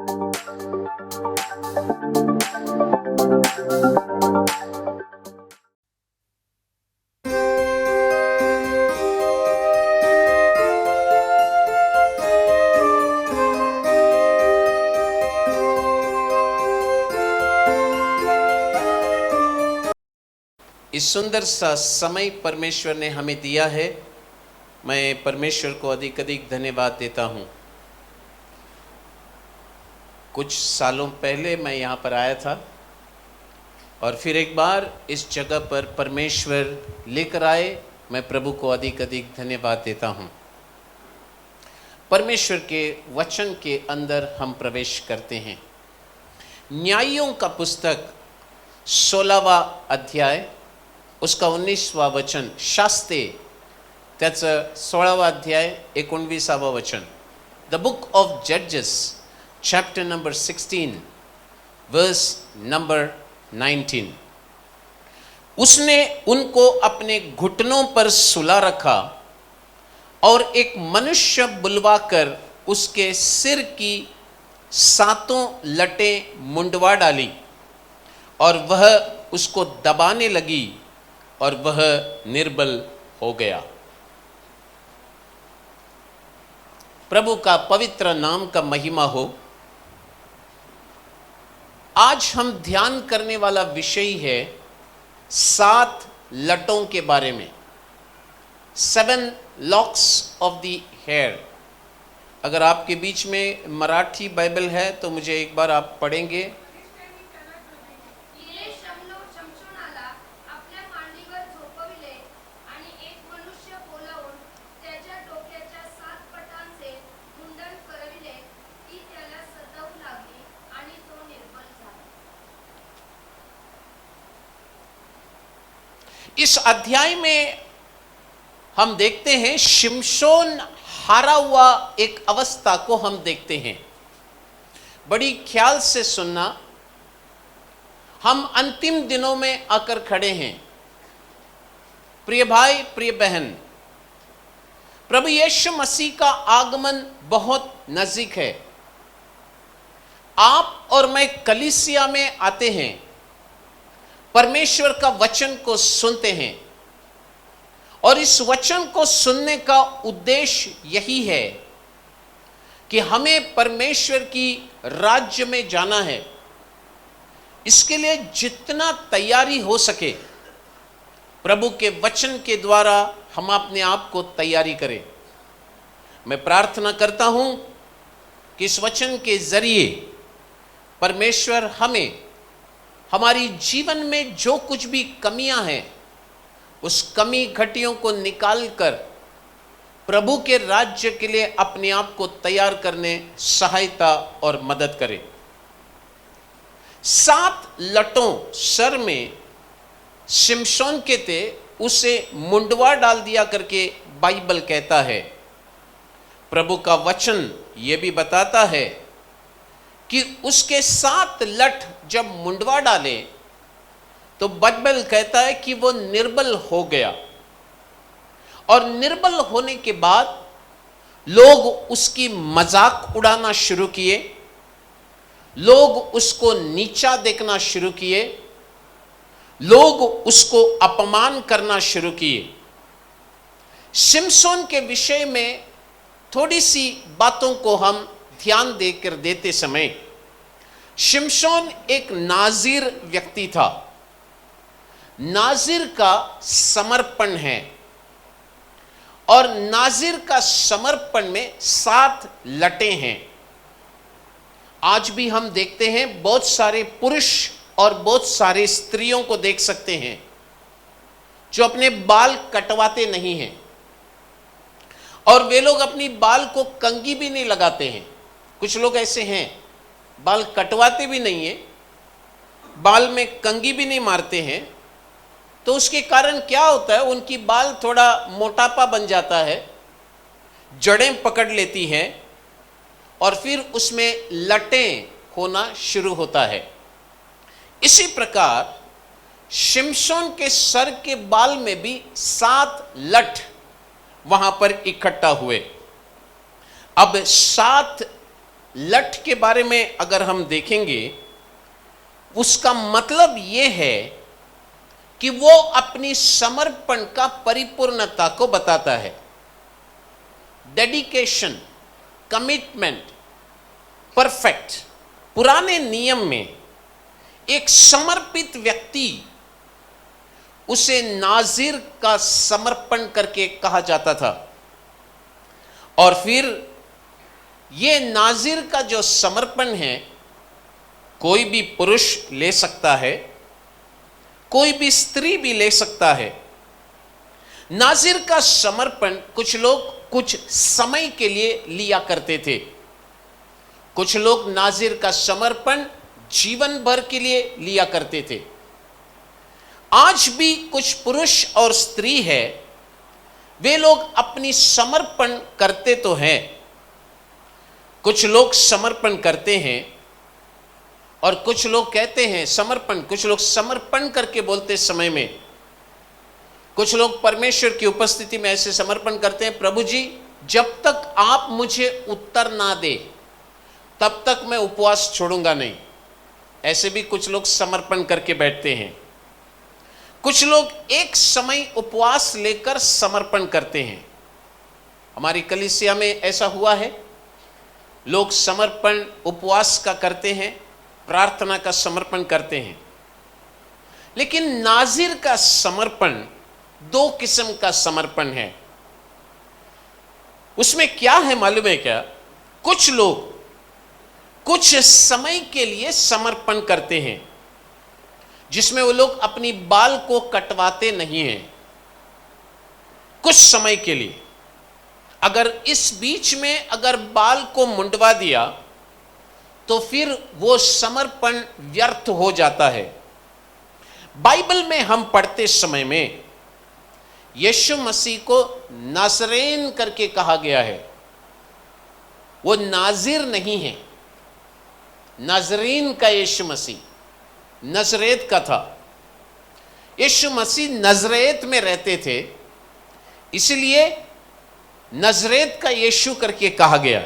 इस सुंदर सा समय परमेश्वर ने हमें दिया है। मैं परमेश्वर को अधिक अधिक धन्यवाद देता हूँ। कुछ सालों पहले मैं यहाँ पर आया था और फिर एक बार इस जगह पर परमेश्वर लेकर आए। मैं प्रभु को अधिक अधिक धन्यवाद देता हूँ। परमेश्वर के वचन के अंदर हम प्रवेश करते हैं। न्यायियों का पुस्तक 16वां अध्याय उसका 19वां वचन, शास्ते त्याचं 16वां अध्याय 19वां वचन। द बुक ऑफ जजेस चैप्टर नंबर 16 वर्स नंबर 19। उसने उनको अपने घुटनों पर सुला रखा और एक मनुष्य बुलवाकर उसके सिर की 7 लटें मुंडवा डाली और वह उसको दबाने लगी और वह निर्बल हो गया। प्रभु का पवित्र नाम का महिमा हो। आज हम ध्यान करने वाला विषय है 7 लटों के बारे में, 7 लॉक्स ऑफ द हेयर। अगर आपके बीच में मराठी बाइबल है तो मुझे एक बार आप पढ़ेंगे। इस अध्याय में हम देखते हैं शिमशोन हारा हुआ एक अवस्था को हम देखते हैं। बड़ी ख्याल से सुनना, हम अंतिम दिनों में आकर खड़े हैं। प्रिय भाई, प्रिय बहन, प्रभु यीशु मसीह का आगमन बहुत नजदीक है। आप और मैं कलीसिया में आते हैं, परमेश्वर का वचन को सुनते हैं और इस वचन को सुनने का उद्देश्य यही है कि हमें परमेश्वर की राज्य में जाना है। इसके लिए जितना तैयारी हो सके प्रभु के वचन के द्वारा हम अपने आप को तैयारी करें। मैं प्रार्थना करता हूं कि इस वचन के जरिए परमेश्वर हमें हमारी जीवन में जो कुछ भी कमियां हैं उस कमी घटियों को निकालकर प्रभु के राज्य के लिए अपने आप को तैयार करने सहायता और मदद करे। 7 लटों सर में शिमशोन के थे, उसे मुंडवा डाल दिया करके बाइबल कहता है। प्रभु का वचन यह भी बताता है कि उसके 7 लठ जब मुंडवा डाले तो बाइबल कहता है कि वो निर्बल हो गया और निर्बल होने के बाद लोग उसकी मजाक उड़ाना शुरू किए, लोग उसको नीचा देखना शुरू किए, लोग उसको अपमान करना शुरू किए। शिमशोन के विषय में थोड़ी सी बातों को हम ध्यान देकर देते समय, शिमशोन एक नाजिर व्यक्ति था। नाजिर का समर्पण है और नाजिर का समर्पण में 7 लटें हैं। आज भी हम देखते हैं बहुत सारे पुरुष और बहुत सारे स्त्रियों को देख सकते हैं जो अपने बाल कटवाते नहीं हैं और वे लोग अपनी बाल को कंघी भी नहीं लगाते हैं। कुछ लोग ऐसे हैं बाल कटवाते भी नहीं है, बाल में कंघी भी नहीं मारते हैं। तो उसके कारण क्या होता है, उनकी बाल थोड़ा मोटापा बन जाता है, जड़ें पकड़ लेती हैं और फिर उसमें लटें होना शुरू होता है। इसी प्रकार शिमशोन के सर के बाल में भी 7 लठ वहां पर इकट्ठा हुए। अब 7 लठ के बारे में अगर हम देखेंगे, उसका मतलब यह है कि वो अपनी समर्पण का परिपूर्णता को बताता है। Dedication, commitment, perfect. पुराने नियम में एक समर्पित व्यक्ति, उसे नाजिर का समर्पण करके कहा जाता था। और फिर ये नाजिर का जो समर्पण है, कोई भी पुरुष ले सकता है, कोई भी स्त्री भी ले सकता है। नाजिर का समर्पण कुछ लोग कुछ समय के लिए लिया करते थे। कुछ लोग नाजिर का समर्पण जीवन भर के लिए लिया करते थे। आज भी कुछ पुरुष और स्त्री है, वे लोग अपनी समर्पण करते तो हैं। कुछ लोग समर्पण करते हैं और कुछ लोग कहते हैं समर्पण, कुछ लोग समर्पण करके बोलते समय में। कुछ लोग परमेश्वर की उपस्थिति में ऐसे समर्पण करते हैं, प्रभु जी जब तक आप मुझे उत्तर ना दे तब तक मैं उपवास छोड़ूंगा नहीं। ऐसे भी कुछ लोग समर्पण करके बैठते हैं। कुछ लोग एक समय उपवास लेकर समर्पण करते हैं। हमारी कलीसिया में ऐसा हुआ है, लोग समर्पण उपवास का करते हैं, प्रार्थना का समर्पण करते हैं। लेकिन नाजिर का समर्पण दो किस्म का समर्पण है। उसमें क्या है मालूम है क्या? कुछ लोग कुछ समय के लिए समर्पण करते हैं, जिसमें वो लोग अपनी बाल को कटवाते नहीं हैं। कुछ समय के लिए, अगर इस बीच में अगर बाल को मुंडवा दिया तो फिर वो समर्पण व्यर्थ हो जाता है। बाइबल में हम पढ़ते समय में यीशु मसीह को नासरेन करके कहा गया है। वो नाजिर नहीं है। नाजरीन का यीशु मसीह नजरेत का था। यीशु मसीह नजरेत में रहते थे, इसलिए नजरेत का यीशु करके कहा गया।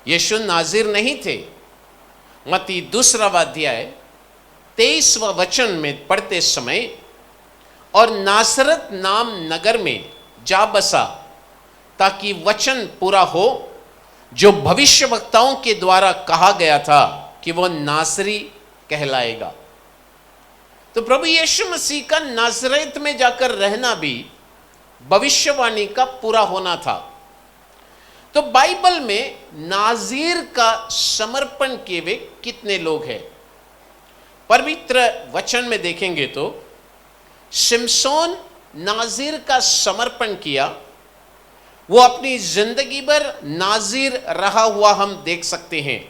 यीशु नाजिर नहीं थे। मत्ती 2 अध्याय 23वां वचन में पढ़ते समय, और नासरत नाम नगर में जा बसा ताकि वचन पूरा हो जो भविष्यवक्ताओं के द्वारा कहा गया था कि वह नासरी कहलाएगा। तो प्रभु यीशु मसीह का नासरत में जाकर रहना भी भविष्यवाणी का पूरा होना था। तो बाइबल में नाजीर का समर्पण किए हुए कितने लोग हैं? पवित्र वचन में देखेंगे तो शिमशोन नाजीर का समर्पण किया। वो अपनी जिंदगी भर नाजीर रहा हुआ हम देख सकते हैं।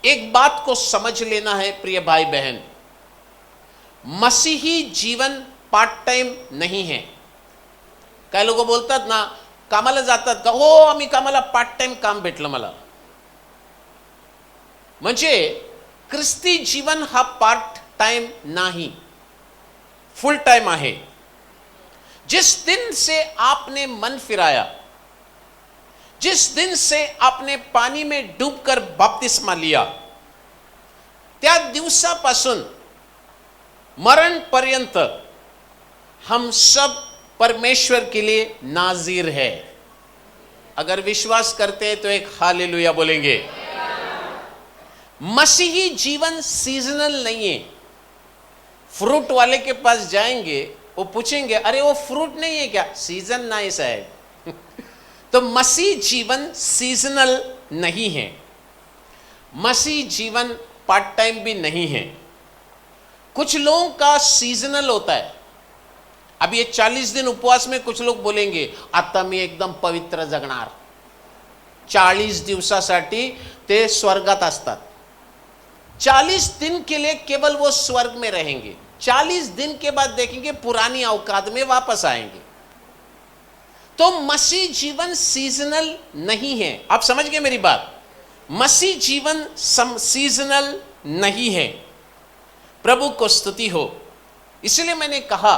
एक बात को समझ लेना है प्रिय भाई बहन, मसीही जीवन पार्ट टाइम नहीं है। काही लोक बोलतात ना, कामाला जातात का? हो, आम्ही कामाला पार्ट टाइम काम भेटलं मला। म्हणजे ख्रिस्ती जीवन हा पार्ट टाइम नाही, फुल टाइम आहे। जिस दिन से आपने मन फिराया, जिस दिन से आपने पानी में डूबकर बपतिस्मा लिया, त्या दिवसापासून मरणपर्यंत हम सब परमेश्वर के लिए नाजीर है। अगर विश्वास करते हैं तो एक हालेलुया बोलेंगे। मसीही जीवन सीजनल नहीं है। फ्रूट वाले के पास जाएंगे, वो पूछेंगे अरे वो फ्रूट नहीं है क्या? सीजन नहीं साहब। तो मसीह जीवन सीजनल नहीं है। मसीह जीवन पार्ट टाइम भी नहीं है। कुछ लोगों का सीजनल होता है। अब ये 40 दिन उपवास में कुछ लोग बोलेंगे आता मी एकदम पवित्र जगणार। 40 दिवसासाठी ते स्वर्गात असतात। 40 दिन के लिए केवल वो स्वर्ग में रहेंगे। 40 दिन के बाद देखेंगे पुरानी औकात में वापस आएंगे। तो मसीह जीवन सीजनल नहीं है। आप समझ गए मेरी बात? मसीह जीवन सीजनल नहीं है। प्रभु को स्तुति हो। इसलिए मैंने कहा,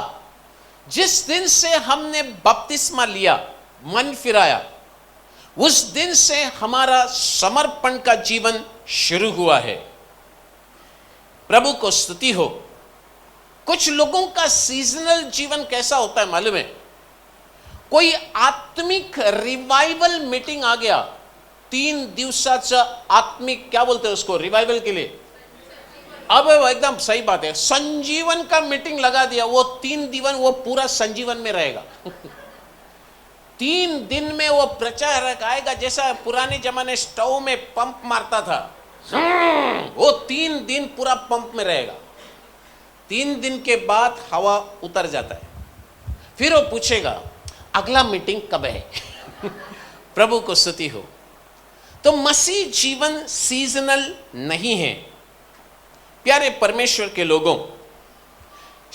जिस दिन से हमने बपतिस्मा लिया, मन फिराया, उस दिन से हमारा समर्पण का जीवन शुरू हुआ है। प्रभु को स्तुति हो। कुछ लोगों का सीजनल जीवन कैसा होता है मालूम है? कोई आत्मिक रिवाइवल मीटिंग आ गया, 3 दिवसाचा आत्मिक, क्या बोलते हैं उसको, रिवाइवल के लिए, अब एकदम सही बात है, संजीवन का मीटिंग लगा दिया, वो 3 दिन वो पूरा संजीवन में रहेगा। 3 दिन में वो प्रचारक आएगा, जैसा पुराने जमाने स्टोव में पंप मारता था, वो 3 दिन पूरा पंप में रहेगा। 3 दिन के बाद हवा उतर जाता है, फिर वो पूछेगा अगला मीटिंग कब है? प्रभु को स्तुति हो। तो मसीह जीवन सीजनल नहीं है। प्यारे परमेश्वर के लोगों,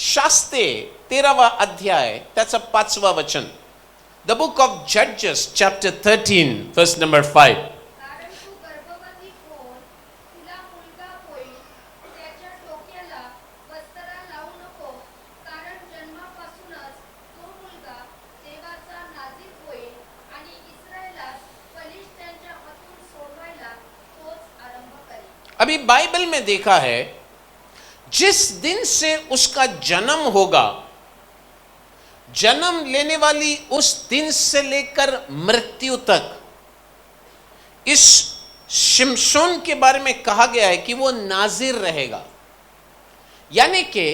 शास्त्रे 13वां अध्याय त्याचं 5वां वचन, द बुक ऑफ जजेस चैप्टर 13 वर्स नंबर 5, कारण तू गर्भवती होऊन तुला मुलगा होईल, त्याच्या डोक्याला वस्त्र लावू नको, कारण जन्मापासूनच तो मुलगा देवाचा नाजीर होईल आणि इस्रायेलास फलिश्त्यांच्या हातून सोडवायला तोच आरंभ करेल। अभी बाइबल में देखा है, जिस दिन से उसका जन्म होगा, जन्म लेने वाली उस दिन से लेकर मृत्यु तक, इस शिमशोन के बारे में कहा गया है कि वो नाजिर रहेगा। यानी कि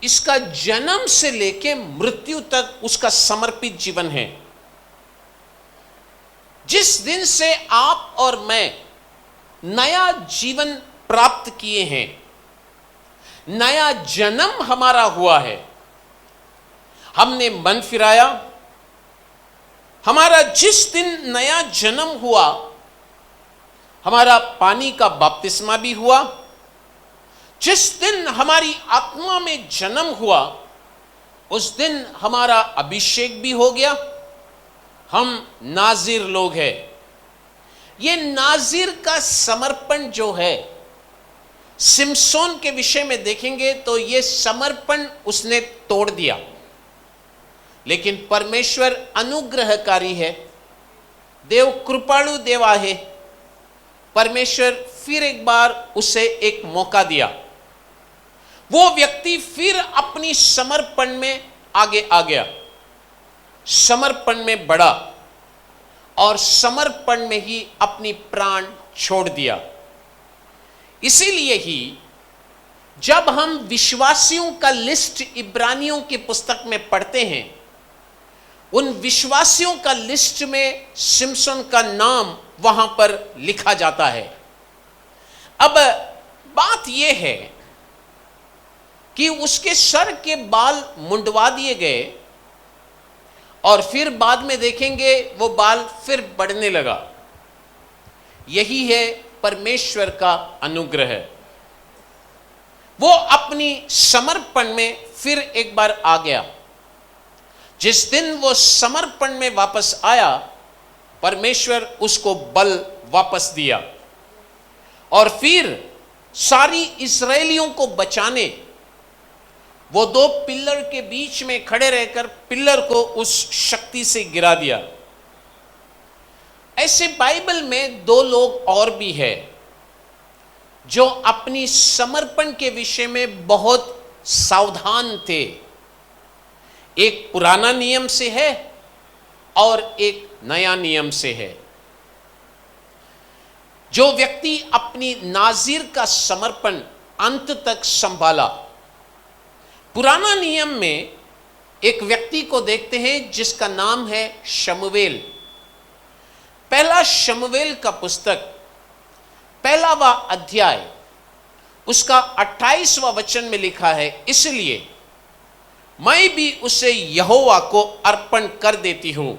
इसका जन्म से लेकर मृत्यु तक उसका समर्पित जीवन है। जिस दिन से आप और मैं नया जीवन प्राप्त किए हैं, नया जन्म हमारा हुआ है, हमने मन फिराया, हमारा जिस दिन नया जन्म हुआ, हमारा पानी का बपतिस्मा भी हुआ, जिस दिन हमारी आत्मा में जन्म हुआ, उस दिन हमारा अभिषेक भी हो गया, हम नाजिर लोग हैं। ये नाजिर का समर्पण जो है, सिमसोन के विषय में देखेंगे तो ये समर्पण उसने तोड़ दिया, लेकिन परमेश्वर अनुग्रहकारी है, देव कृपालु देव आहे। परमेश्वर फिर एक बार उसे एक मौका दिया, वो व्यक्ति फिर अपनी समर्पण में आगे आ गया, समर्पण में बढ़ा और समर्पण में ही अपनी प्राण छोड़ दिया। इसीलिए ही जब हम विश्वासियों का लिस्ट इब्रानियों की पुस्तक में पढ़ते हैं, उन विश्वासियों का लिस्ट में सिमसोन का नाम वहां पर लिखा जाता है। अब बात यह है कि उसके सर के बाल मुंडवा दिए गए और फिर बाद में देखेंगे वो बाल फिर बढ़ने लगा। यही है परमेश्वर का अनुग्रह। वो अपनी समर्पण में फिर एक बार आ गया। जिस दिन वो समर्पण में वापस आया, परमेश्वर उसको बल वापस दिया और फिर सारी इस्राएलियों को बचाने वो 2 पिल्लर के बीच में खड़े रहकर पिल्लर को उस शक्ति से गिरा दिया। ऐसे बाइबल में 2 लोग और भी हैं जो अपनी समर्पण के विषय में बहुत सावधान थे। एक पुराना नियम से है और एक नया नियम से है। जो व्यक्ति अपनी नाजिर का समर्पण अंत तक संभाला, पुराना नियम में एक व्यक्ति को देखते हैं जिसका नाम है शमूएल। पहला शमूएल का पुस्तक 1वां अध्याय उसका 28वां वचन में लिखा है, इसलिए मैं भी उसे यहोवा को अर्पण कर देती हूं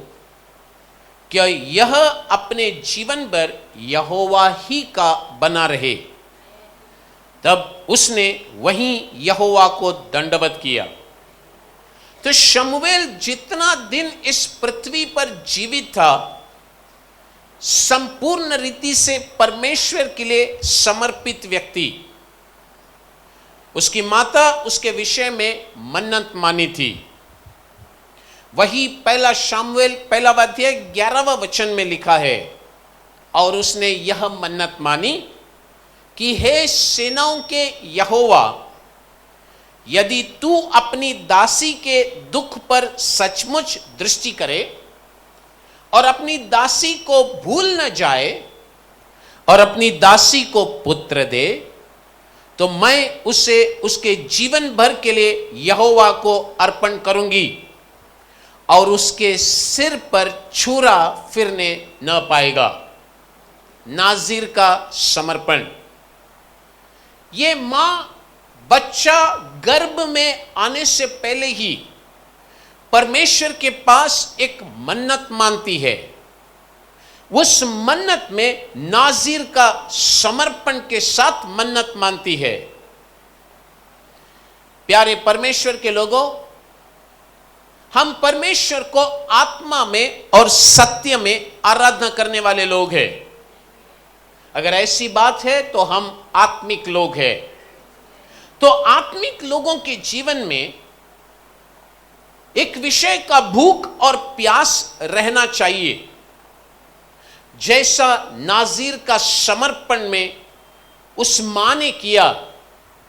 कि यह अपने जीवन भर यहोवा ही का बना रहे। तब उसने वहीं यहोवा को दंडवत किया। तो शमूएल जितना दिन इस पृथ्वी पर जीवित था, संपूर्ण रीति से परमेश्वर के लिए समर्पित व्यक्ति। उसकी माता उसके विषय में मन्नत मानी थी। वही पहला शामुएल पहला अध्याय 11वां वचन में लिखा है, और उसने यह मन्नत मानी कि हे सेनाओं के यहोवा, यदि तू अपनी दासी के दुख पर सचमुच दृष्टि करे और अपनी दासी को भूल न जाए और अपनी दासी को पुत्र दे, तो मैं उसे उसके जीवन भर के लिए यहोवा को अर्पण करूंगी और उसके सिर पर छुरा फिरने न पाएगा। नाजिर का समर्पण। ये मां बच्चा गर्भ में आने से पहले ही परमेश्वर के पास एक मन्नत मानती है। उस मन्नत में नाजिर का समर्पण के साथ मन्नत मानती है। प्यारे परमेश्वर के लोगों, हम परमेश्वर को आत्मा में और सत्य में आराधना करने वाले लोग हैं। अगर ऐसी बात है तो हम आत्मिक लोग हैं। तो आत्मिक लोगों के जीवन में एक विषय का भूख और प्यास रहना चाहिए। जैसा नाजिर का समर्पण में उस मां ने किया,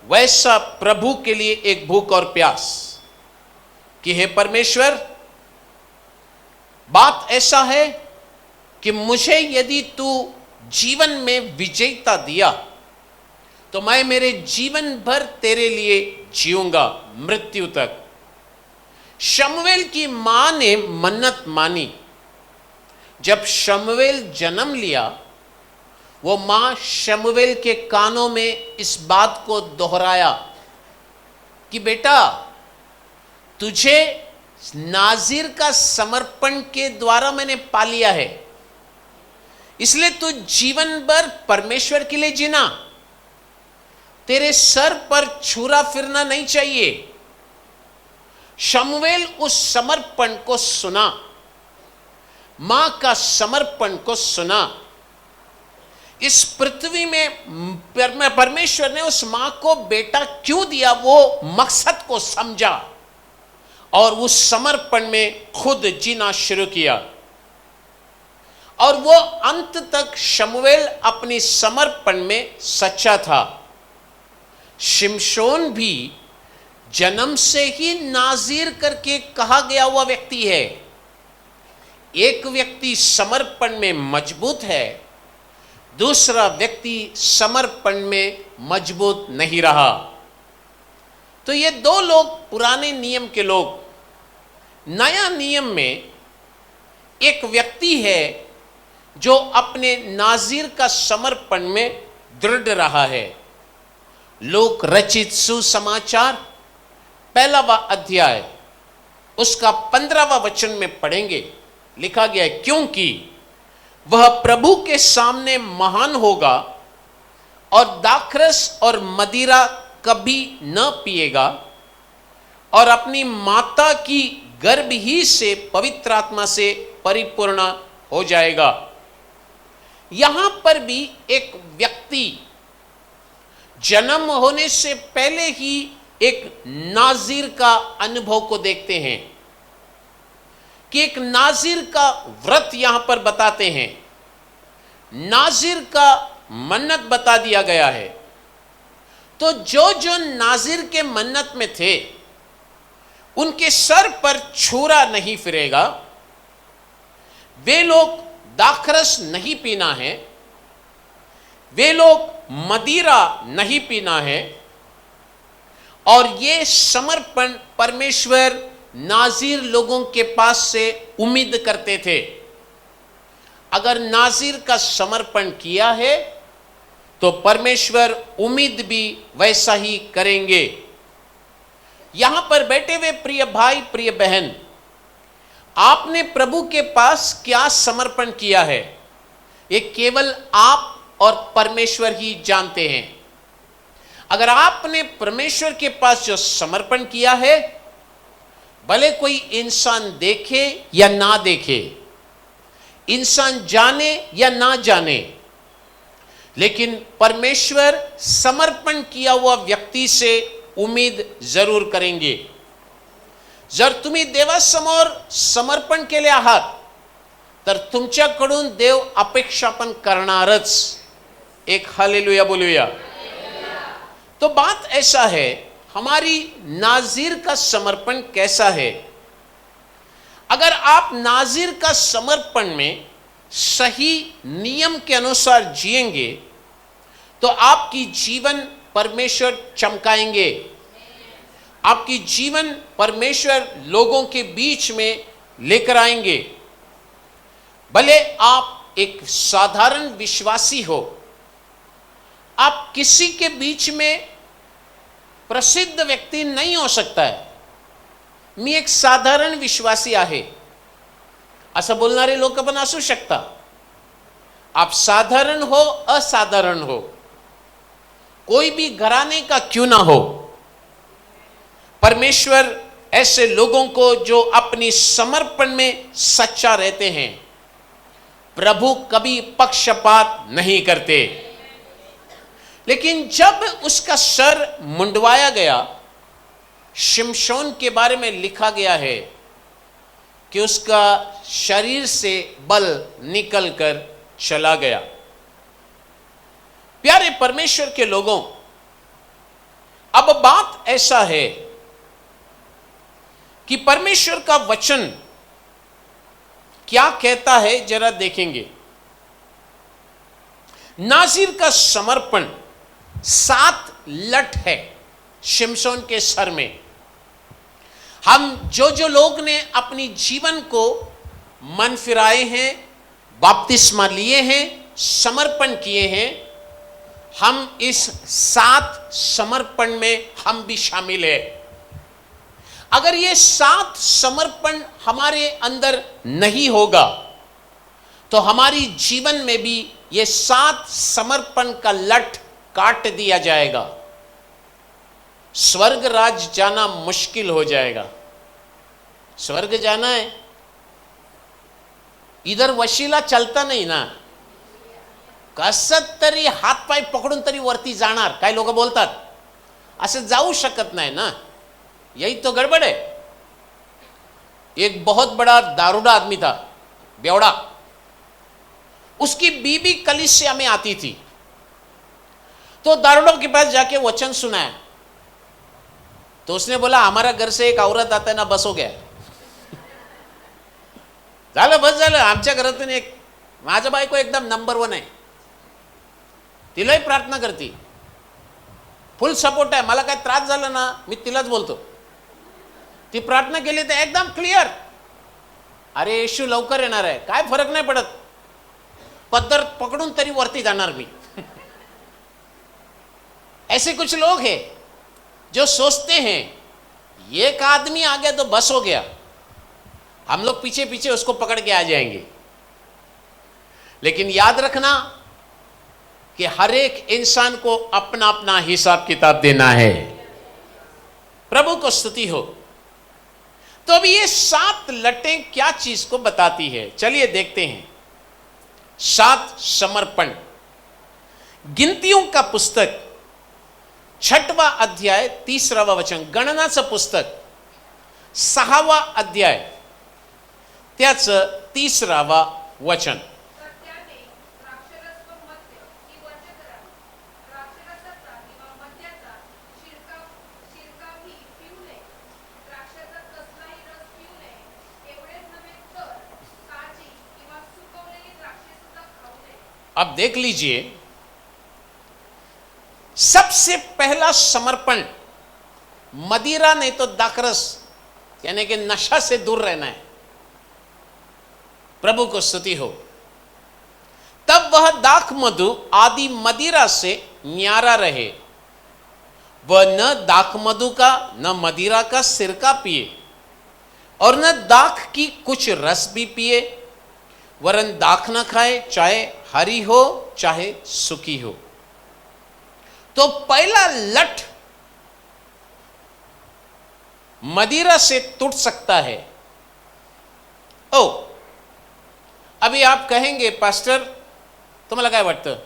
वैसा प्रभु के लिए एक भूख और प्यास कि हे परमेश्वर, बात ऐसा है कि मुझे यदि तू जीवन में विजेता दिया तो मैं मेरे जीवन भर तेरे लिए जीऊंगा, मृत्यु तक। शमूएल की मां ने मन्नत मानी। जब शमूएल जन्म लिया, वो मां शमूएल के कानों में इस बात को दोहराया कि बेटा, तुझे नाजिर का समर्पण के द्वारा मैंने पा लिया है, इसलिए तू जीवन भर परमेश्वर के लिए जीना। तेरे सर पर छुरा फिरना नहीं चाहिए। शमूएल उस समर्पण को सुना, मां का समर्पण को सुना। इस पृथ्वी में परमेश्वर ने उस मां को बेटा क्यों दिया, वो मकसद को समझा और उस समर्पण में खुद जीना शुरू किया। और वो अंत तक शमूएल अपनी समर्पण में सच्चा था। शिमशोन भी जन्म से ही नाजिर करके कहा गया हुआ व्यक्ति है। एक व्यक्ति समर्पण में मजबूत है, दूसरा व्यक्ति समर्पण में मजबूत नहीं रहा। तो ये दो लोग पुराने नियम के लोग। नया नियम में एक व्यक्ति है जो अपने नाजिर का समर्पण में दृढ़ रहा है। लोक रचित सुसमाचार पहला अध्याय उसका 15वां वचन में पढ़ेंगे। लिखा गया है, क्योंकि वह प्रभु के सामने महान होगा और दाखरस और मदिरा कभी न पिएगा और अपनी माता की गर्भ ही से पवित्र आत्मा से परिपूर्ण हो जाएगा। यहां पर भी एक व्यक्ति जन्म होने से पहले ही एक नाजिर का अनुभव को देखते हैं कि एक नाजिर का व्रत यहां पर बताते हैं। नाजिर का मन्नत बता दिया गया है। तो जो जो नाजिर के मन्नत में थे, उनके सर पर छुरा नहीं फिरेगा। वे लोग दाखरस नहीं पीना है, वे लोग मदिरा नहीं पीना है। और ये समर्पण परमेश्वर नाजिर लोगों के पास से उम्मीद करते थे। अगर नाजिर का समर्पण किया है तो परमेश्वर उम्मीद भी वैसा ही करेंगे। यहां पर बैठे हुए प्रिय भाई, प्रिय बहन, आपने प्रभु के पास क्या समर्पण किया है, ये केवल आप और परमेश्वर ही जानते हैं। अगर आपने परमेश्वर के पास जो समर्पण किया है, भले कोई इंसान देखे या ना देखे, इंसान जाने या ना जाने, लेकिन परमेश्वर समर्पण किया हुआ व्यक्ति से उम्मीद जरूर करेंगे। जर तुम्ही देवासमोर समर्पण केले आहात तर तुमच्याकडून देव अपेक्षा पण करणारच. एक हालेलुया बोलूया. तो बात ऐसा है, हमारी नाजीर का समर्पण कैसा है. अगर आप नाजीर का समर्पण में सही नियम के अनुसार जिएंगे तो आपकी जीवन परमेश्वर चमकाएंगे. आपकी जीवन परमेश्वर लोगों के बीच में लेकर आएंगे. भले आप एक साधारण विश्वासी हो, आप किसी के बीच में प्रसिद्ध व्यक्ती नहीं हो सकता है. मी एक साधारण विश्वासी आहे असं बोलणारे लोक पण असू शकता. आप साधारण हो, असाधारण हो, कोई भी घराने का क्यों ना हो, परमेश्वर ऐसे लोगों को जो अपनी समर्पण में सच्चा रहते हैं, प्रभु कभी पक्षपात नहीं करते. लेकिन जब उसका सर मुंडवाया गया, शिमशोन के बारे में लिखा गया है कि उसका शरीर से बल निकलकर चला गया. प्यारे परमेश्वर के लोगों, अब बात ऐसा है कि परमेश्वर का वचन क्या कहता है जरा देखेंगे. नाज़ीर का समर्पण 7 लठ है शिमशोन के सर में. हम जो लोग ने अपनी जीवन को मन फिराए हैं, बपतिस्मा लिए हैं, समर्पण किए हैं, हम इस 7 समर्पण में हम भी शामिल है. अगर ये 7 समर्पण हमारे अंदर नहीं होगा तो हमारी जीवन में भी ये 7 समर्पण का लठ काट दिया जाएगा. स्वर्ग राज जाना मुश्किल हो जाएगा. स्वर्ग जाना है, इधर वशिला चलता नहीं ना. कसं तरी हातपाय पकडून तरी वरती जाणार. काय लोक बोलतात असं जाऊ शकत नाही ना. यही तो गड़बड़ है. एक बहुत बड़ा दारूड़ा आदमी था, बेवड़ा. उसकी बीबी कलीसिया में आती थी तो दारूड़ों के पास जाके वचन सुनाया तो उसने बोला हमारा घर से एक औरत आता है ना, बस हो गया. झालं, बस झालं. आमच्या घरातून एक, माझा बायको एकदम नंबर 1 आहे. तिलाही प्रार्थना करती, फुल सपोर्ट आहे. मला काय त्रास झाला ना मी तिलाच बोलतो. ती प्रार्थना केली तर एकदम क्लिअर, अरे येशू लवकर येणार आहे, काय फरक नाही पडत, पदर पकडून तरी वरती जाणार मी. ऐसे कुछ लोग हैं जो सोचते हैं एक आदमी आ गया तो बस हो गया, हम लोग पीछे पीछे उसको पकड़ के आ जाएंगे. लेकिन याद रखना कि हर एक इंसान को अपना अपना हिसाब किताब देना है. प्रभु को स्तुति हो. तो अब ये 7 लटें क्या चीज को बताती है, चलिए देखते हैं. 7 समर्पण. गिनतियों का पुस्तक 6वां अध्याय 3वा वचन, गणनाचं पुस्तक 6वा अध्याय त्याचं 3वा वचन. अब देख लीजिए, सबसे पहला समर्पण मदिरा नहीं तो दाकरस यानी कि नशा से दूर रहना है. प्रभु को स्तुति हो. तब वह दाख मधु आदि मदिरा से न्यारा रहे. वह न दाख मधु का न मदिरा का सिरका पिए और न दाख की कुछ रस भी पिए, वरन दाख न खाए, चाहे हरी हो चाहे सूखी हो. तो पहला लठ मदिरा से टूट सकता है. ओ, अभी आप कहेंगे पास्टर तुम्हाला काय वाटतं,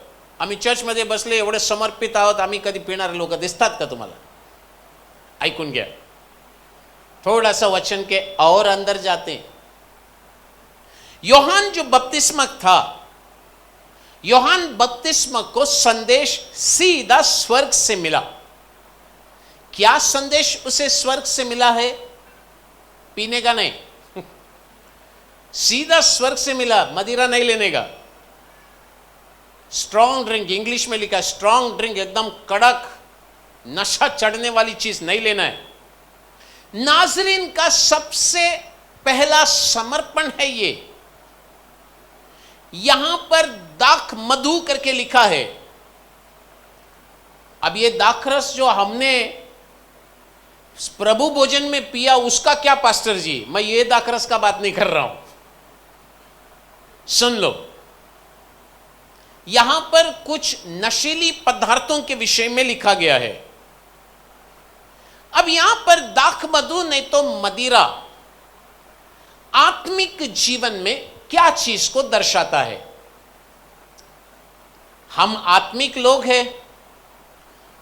आम्ही चर्चमध्ये बसले एवढे समर्पित आहोत, आम्ही कधी पिणारे लोक दिसतात का तुम्हाला? ऐकून घ्या. थोड़ा सा वचन के और अंदर जाते हैं। यूहन्ना जो बपतिस्मक था, यूहन्ना बपतिस्मक को संदेश सीधा स्वर्ग से मिला। क्या संदेश उसे स्वर्ग से मिला है? पीने का नहीं, सीधा स्वर्ग से मिला, मदिरा नहीं लेने का। स्ट्रॉन्ग ड्रिंक, इंग्लिश में लिखा स्ट्रॉन्ग ड्रिंक, एकदम कड़क नशा चढ़ने वाली चीज नहीं लेना है। नाज़रीन का सबसे पहला समर्पण है ये। यहां पर दाख मधु करके लिखा है। अब ये दाखरस जो हमने प्रभु भोजन में पिया, उसका क्या पास्टर जी? मैं ये दाखरस का बात नहीं कर रहा हूं, सुन लो। यहां पर कुछ नशीली पदार्थों के विषय में लिखा गया है। अब यहां पर दाख मधु नहीं तो मदिरा आत्मिक जीवन में क्या चीज को दर्शाता है? हम आत्मिक लोग हैं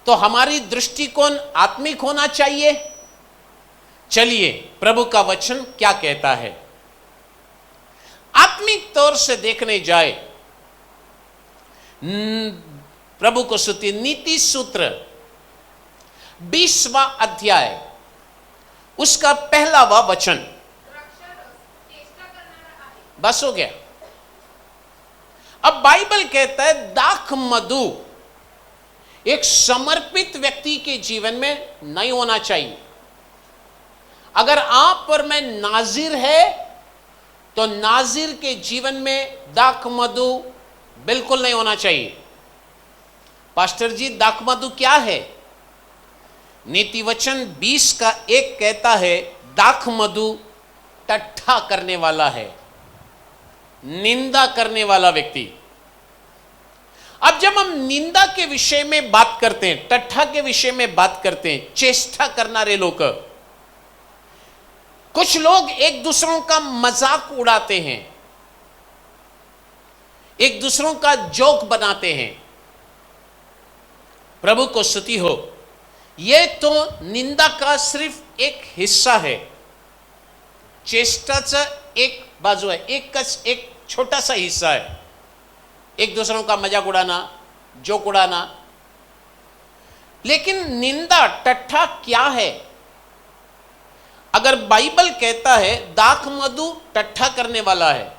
तो हमारी दृष्टिकोण आत्मिक होना चाहिए। चलिए प्रभु का वचन क्या कहता है। आत्मिक तौर से देखने जाए, प्रभु को स्तुति, नीति सूत्र 20वां अध्याय उसका पहलावा वचन। बस हो गया। अब बाइबल कहता है दाख मधु एक समर्पित व्यक्ति के जीवन में नहीं होना चाहिए। अगर आप पर मैं नाजिर है तो नाजिर के जीवन में दाख मधु बिल्कुल नहीं होना चाहिए। पास्टर जी दाख मधु क्या है? नीति वचन 20 का 1 कहता है दाख मधु टट्ठा करने वाला है, निंदा करने वाला व्यक्ति। अब जब हम निंदा के विषय में बात करते हैं, टट्ठा के विषय में बात करते हैं, चेष्टा करनारे लोग, कुछ लोग एक दूसरों का मजाक उड़ाते हैं, एक दूसरों का जोक बनाते हैं। प्रभु को स्तुति हो। यह तो निंदा का सिर्फ एक हिस्सा है, चेष्टाचा एक बाजू है, एक छोटा सा हिस्सा है। एक दूसरों का मजाक उड़ाना, जोक उड़ाना। लेकिन निंदा, टट्ठा क्या है? अगर बाइबल कहता है दाख मधु टट्ठा करने वाला है,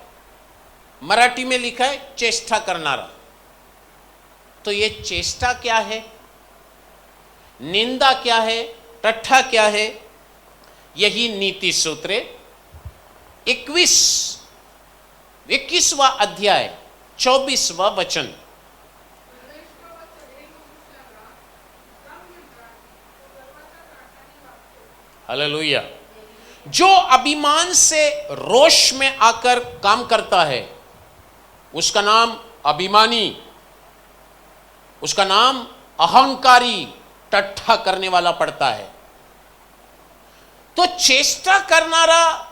मराठी में लिखा है चेष्टा करनारा, तो ये चेष्टा क्या है? निंदा क्या है? टट्ठा क्या है? यही नीति सूत्र 21वां अध्याय 24वां वचन। हालेलुया। जो अभिमान से रोष में आकर काम करता है उसका नाम अभिमानी, उसका नाम अहंकारी, टट्ठा करने वाला पड़ता है। तो चेष्टा करनारा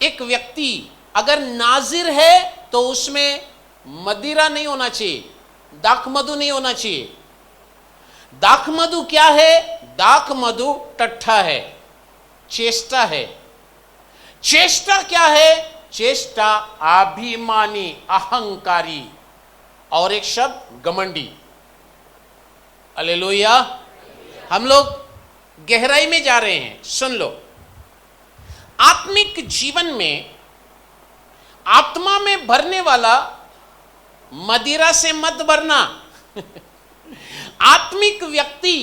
एक व्यक्ति अगर नाजिर है तो उसमें मदिरा नहीं होना चाहिए, दाख मधु नहीं होना चाहिए। दाख मधु क्या है? दाख मधु टट्ठा है, चेष्टा है। चेष्टा क्या है? चेष्टा अभिमानी, अहंकारी, और एक शब्द घमंडी। हालेलुया। हम लोग गहराई में जा रहे हैं, सुन लो। आत्मिक जीवन में आत्मा में भरने वाला मदिरा से मत भरना। आत्मिक व्यक्ति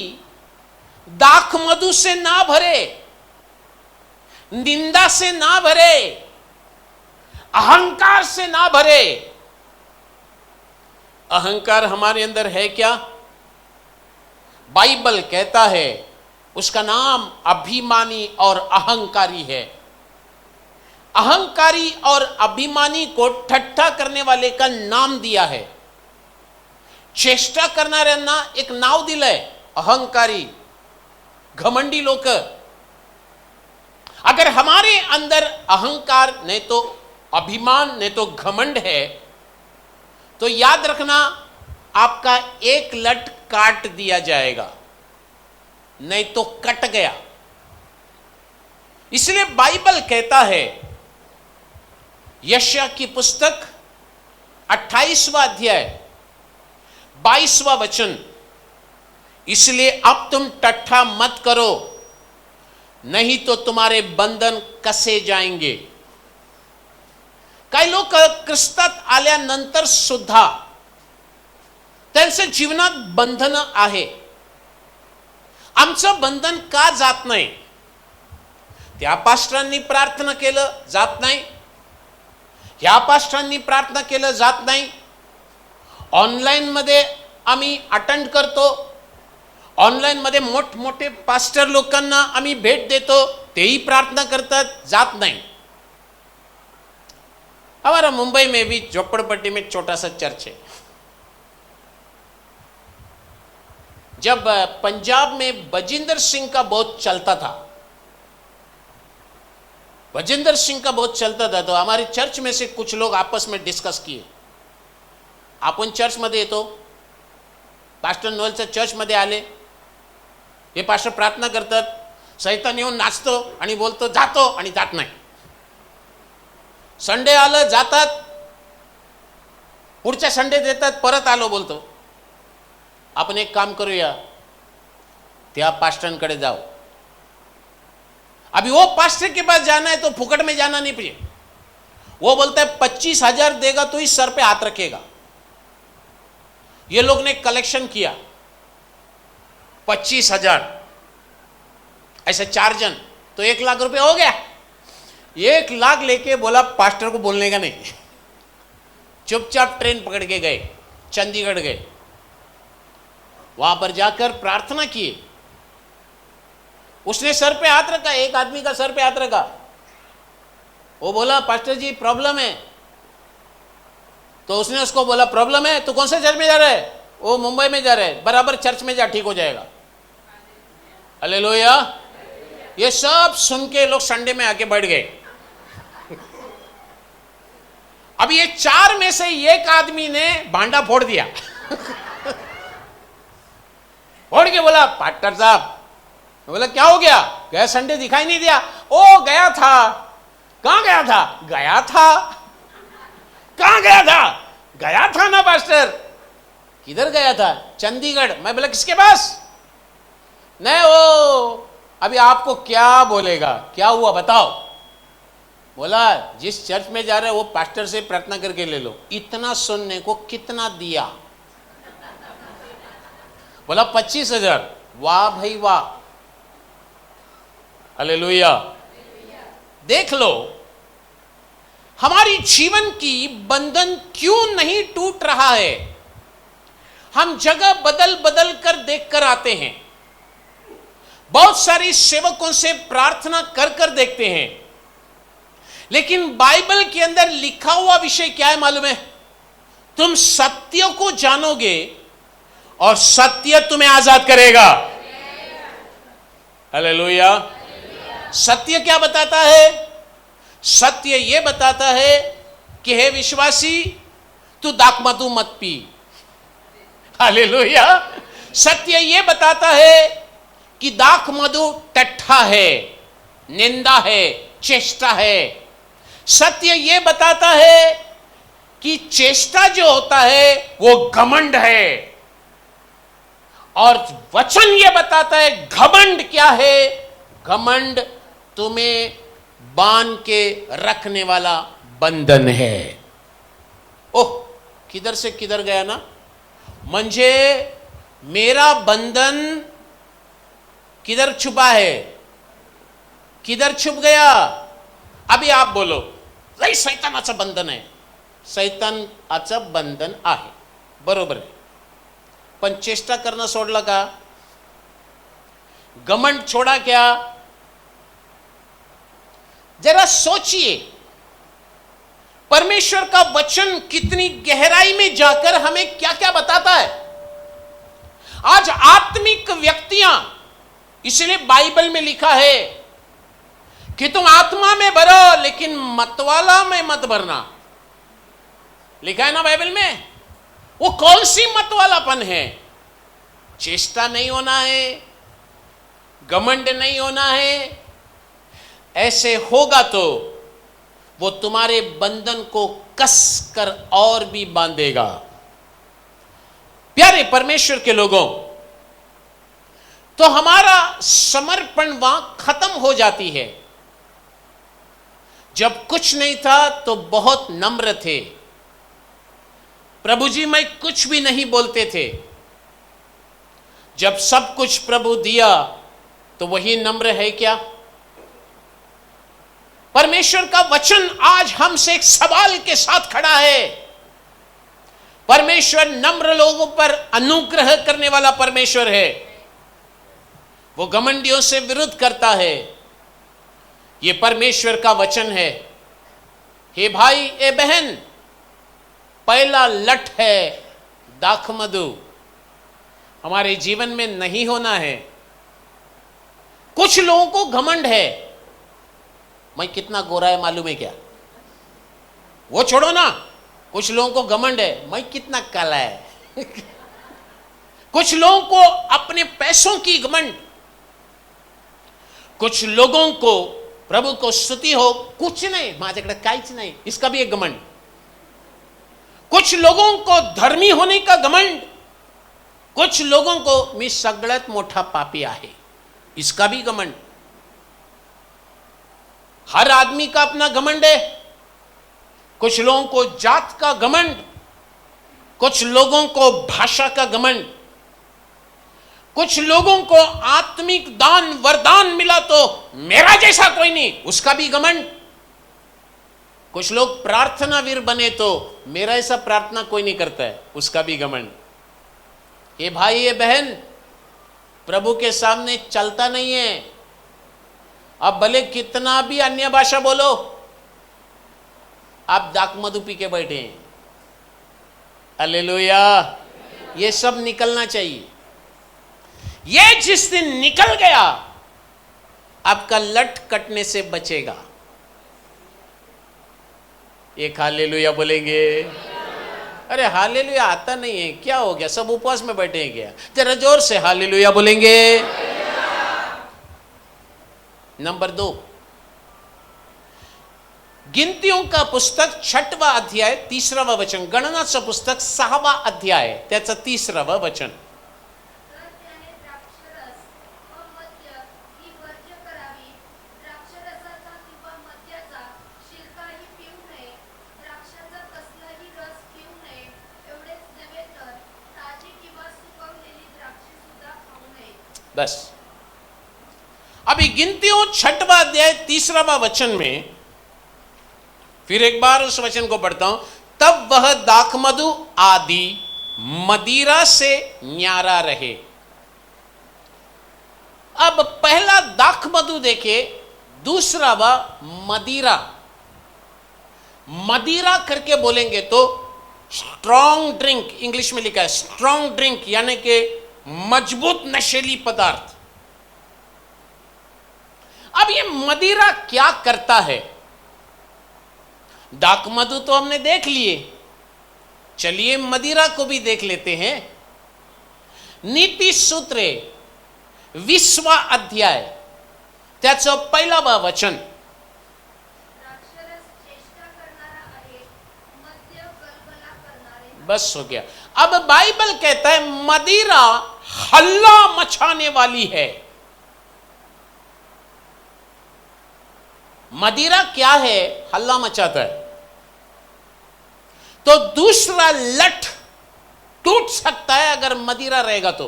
दाख मधु से ना भरे, निंदा से ना भरे, अहंकार से ना भरे। अहंकार हमारे अंदर है क्या? बाइबल कहता है उसका नाम अभिमानी और अहंकारी है। अहंकारी और अभिमानी को ठट्ठा करने वाले का नाम दिया है। चेष्टा करना रहना एक नाव दिल है, अहंकारी, घमंडी लोग। अगर हमारे अंदर अहंकार नहीं तो अभिमान नहीं तो घमंड है तो याद रखना आपका एक लट काट दिया जाएगा, नहीं तो कट गया। इसलिए बाइबल कहता है, यशायाह की पुस्तक 28वां अध्याय 22वां वचन, इसलिए अब तुम टट्ठा मत करो, नहीं तो तुम्हारे बंधन कसे जाएंगे. काही लोक ख्रिस्तात आल्यानंतर सुद्धा त्यांचे जीवनात बंधन आहे. आमचं बंधन का जात नाही? त्या पास्टरांनी प्रार्थना केलं जात नाही, ह्या पास्टरांनी प्रार्थना केलं जात नाही, ऑनलाईन मध्ये आम्ही अटेंड करतो, ऑनलाईन मध्ये मोठमोठे पास्टर लोकांना आम्ही भेट देतो, तेही प्रार्थना करतात, जात नहीं. हमारा मुंबई में भी झोपड़पट्टी में छोटा सा चर्च है. जब पंजाब में बजिंदर सिंह का बहुत चलता था, बजिंदर सिंह का बहुत चलता था, तो हमारे चर्च में से कुछ लोग आपस में डिस्कस किए, आपण चर्च मध्ये येतो, पास्टर नोएलच्या चर्च मध्ये आले, हे पास्टर प्रार्थना करतात, सैतान येऊन नाचतो आणि बोलतो जातो आणि जात नाही. संडे आलं जातात, पुढच्या संडे देतात, परत आलो बोलतो. आपण एक काम करूया, त्या पास्टरकडे जाओ. अभी वो पास्टर के पास जाना है तो फुकट में जाना नहीं चाहिए. वो बोलता है 25,000 देगा तो ही सर पे हाथ रखेगा. ये लोग ने कलेक्शन किया 25,000, ऐसे 4 जन, तो 1 लाख रुपए हो गया. 1 लाख लेके बोला पास्टर को बोलने का नहीं, चुपचाप ट्रेन पकड़ के गए, चंडीगढ़ गए, वहां पर जाकर प्रार्थना की. उसने सर पे हाथ रखा, एक आदमी का सर पे हाथ रखा, वो बोला पास्टर जी प्रॉब्लम है. तो उसने उसको बोला प्रॉब्लम है, तो कौन से चर्च में जा रहा है? वो मुंबई में जा रहा है, बराबर चर्च में जा, ठीक हो जाएगा. हालेलुया. ये सब सुन के लोग संडे में आके बैठ गए. अब ये 4 में से एक आदमी ने भांडा फोड़ दिया. फोड़ के बोला पास्टर साहब, बोला क्या हो गया? गया संडे दिखाई नहीं दिया. ओ गया था. कहां गया था? गया था. कहां गया था? गया था ना पास्टर. किधर गया था? चंडीगढ़. मैं बोला किसके पास? नहीं वो अभी आपको क्या बोलेगा, क्या हुआ बताओ. बोला जिस चर्च में जा रहे हो वो पास्टर से प्रार्थना करके ले लो. इतना सुनने को कितना दिया? बोला 25,000. वाह भाई वाह, हालेलुया. देख लो हमारी जीवन की बंधन क्यों नहीं टूट रहा है. हम जगह बदल बदल कर देख कर आते हैं, बहुत सारी सेवकों से प्रार्थना कर कर देखते हैं, लेकिन बाइबल के अंदर लिखा हुआ विषय क्या है मालूम है? तुम सत्य को जानोगे और सत्य तुम्हें आजाद करेगा. हालेलुया. सत्य क्या बताता है? सत्य यह बताता है कि हे विश्वासी, तू दाखमधु मत पी. हालेलुया. सत्य यह बताता है कि दाखमधु टट्ठा है, निंदा है, चेष्टा है. सत्य यह बताता है कि चेष्टा जो होता है वो घमंड है, और वचन यह बताता है घमंड क्या है? घमंड तुम्हें बांध के रखने वाला बंधन है. ओह, किधर से किधर गया ना. म्हणजे मेरा बंधन किधर छुपा है, किधर छुप गया? अभी आप बोलो नाही सैतानाचं बंधन आहे. सैतानाचं बंधन आहे, बरोबर आहे, पण चेष्टा करणं सोडलं का? घमंड छोड़ा क्या? जरा सोचिए परमेश्वर का वचन कितनी गहराई में जाकर हमें क्या क्या बताता है. आज आत्मिक व्यक्तियां, इसलिए बाइबल में लिखा है कि तुम आत्मा में भरो लेकिन मतवाला में मत भरना. लिखा है ना बाइबल में. वो कौन सी मतवालापन है? चेष्टा नहीं होना है, घमंड नहीं होना है, ऐसे होगा तो वो तुम्हारे बंधन को कस कर और भी बांधेगा। प्यारे परमेश्वर के लोगों, तो हमारा समर्पण वहां खत्म हो जाती है। जब कुछ नहीं था तो बहुत नम्र थे, प्रभु जी मैं कुछ भी नहीं बोलते थे। जब सब कुछ प्रभु दिया तो वही नम्र है क्या? परमेश्वर का वचन आज हमसे एक सवाल के साथ खड़ा है। परमेश्वर नम्र लोगों पर अनुग्रह करने वाला परमेश्वर है, वो घमंडियों से विरुद्ध करता है। ये परमेश्वर का वचन है। हे भाई, ए बहन, पहला लठ है दाखमधु, हमारे जीवन में नहीं होना है। कुछ लोगों को घमंड है, मैं कितना गोरा है मालूम है क्या? वो छोड़ो ना, कुछ लोगों को घमंड है मैं कितना काला है। कुछ लोगों को अपने पैसों की घमंड, कुछ लोगों को प्रभु को स्तुति हो, कुछ नहीं माझ्याकडे काहीच नहीं, इसका भी एक घमंड। कुछ लोगों को धर्मी होने का घमंड, कुछ लोगों को मी सगळ्यात मोठा पापी आहे, इसका भी घमंड। हर आदमी का अपना घमंड है। कुछ लोगों को जात का घमंड, कुछ लोगों को भाषा का घमंड, कुछ लोगों को आत्मिक दान वरदान मिला तो मेरा जैसा कोई नहीं, उसका भी घमंड। कुछ लोग प्रार्थनावीर बने तो मेरा ऐसा प्रार्थना कोई नहीं करता है, उसका भी घमंड। ये भाई ये बहन, प्रभु के सामने चलता नहीं है। अब भले कितना भी अन्य भाषा बोलो, आप दाखमधु पी के बैठे हैं। हालेलुया, ये सब निकलना चाहिए। ये जिस दिन निकल गया, आपका लट कटने से बचेगा। एक हालेलुया बोलेंगे? अरे हालेलुया आता नहीं है, क्या हो गया? सब उपवास में बैठे हैं क्या? जरा जोर से हालेलुया बोलेंगे। नंबर 2, गिनतियों का पुस्तक 6वां अध्याय 3वा वचन, गणनाचं पुस्तक 6वा अध्याय त्याचं 3वा वचन। तर त्याने द्राक्षरस व मद्य ही वर्ज्य करावी, द्राक्षरसाचा किंवा मद्याचा शिरकाही पिऊ नये, द्राक्षाचा कसलाही रस पिऊ नये, एवढेच नव्हे तर ताजी किंवा सुकवलेली द्राक्षे सुद्धा खाऊ नये। बस, अभी गिनतियों 6वां अध्याय 3वा वचन में फिर एक बार उस वचन को पढ़ता हूं। तब वह दाखमधु आदि मदिरा से न्यारा रहे। अब पहला दाखमधु देखे, दूसरा वह मदिरा। मदिरा करके बोलेंगे तो स्ट्रॉन्ग ड्रिंक, इंग्लिश में लिखा है स्ट्रॉन्ग ड्रिंक, यानी कि मजबूत नशीली पदार्थ। अब ये मदिरा क्या करता है? दाखमधु तो हमने देख लिए, चलिए मदिरा को भी देख लेते हैं। नीति सूत्रे 20वां अध्याय त्याचं 1वा वचन। द्राक्षरस चेष्टा करणारा आहे, मद्य गलबला करणारे। बस हो गया। अब बाइबल कहता है मदिरा हल्ला मचाने वाली है। मदिरा क्या है? हल्ला मचाता है। तो दूसरा लठ टूट सकता है अगर मदिरा रहेगा तो।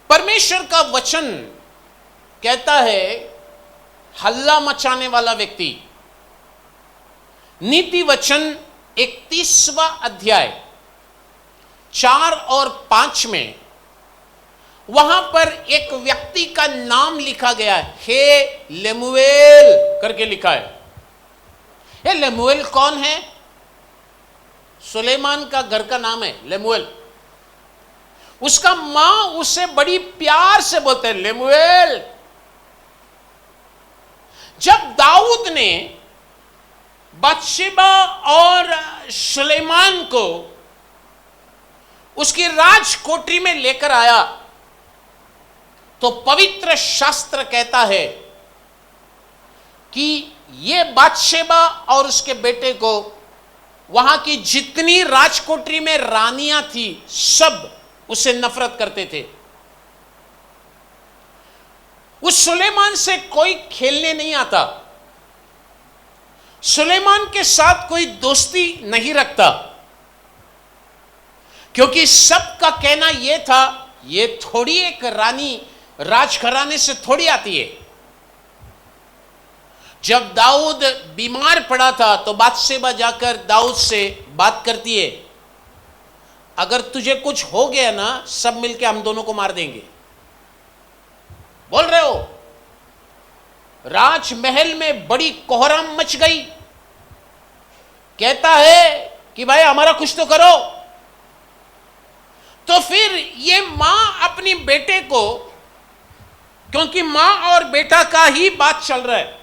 परमेश्वर का वचन कहता है हल्ला मचाने वाला व्यक्ति। नीति वचन 31वां अध्याय 4 और 5 में वहां पर एक व्यक्ति का नाम लिखा गया है, हे लेमुएल करके लिखा है। ये लेमुएल कौन है? सुलेमान का घर का नाम है लेमुएल। उसका मां उसे बड़ी प्यार से बोलते हैं लेमुएल। जब दाऊद ने बत्शेबा और सुलेमान को उसकी राजकोठरी में लेकर आया तो पवित्र शास्त्र कहता है कि ये बादशेबा और उसके बेटे को वहां की जितनी राजकोटरी में रानियां थी सब उसे नफरत करते थे। उस सुलेमान से कोई खेलने नहीं आता, सुलेमान के साथ कोई दोस्ती नहीं रखता, क्योंकि सबका कहना यह था ये थोड़ी एक रानी राजघराने से थोड़ी आती है। जब दाऊद बीमार पड़ा था तो बादशेबा जाकर दाऊद से बात करती है, अगर तुझे कुछ हो गया ना सब मिलके हम दोनों को मार देंगे। बोल रहे हो, राजमहल में बड़ी कोहराम मच गई। कहता है कि भाई हमारा कुछ तो करो। तो फिर ये मां अपनी बेटे को, क्योंकि मां और बेटा का ही बात चल रहा है,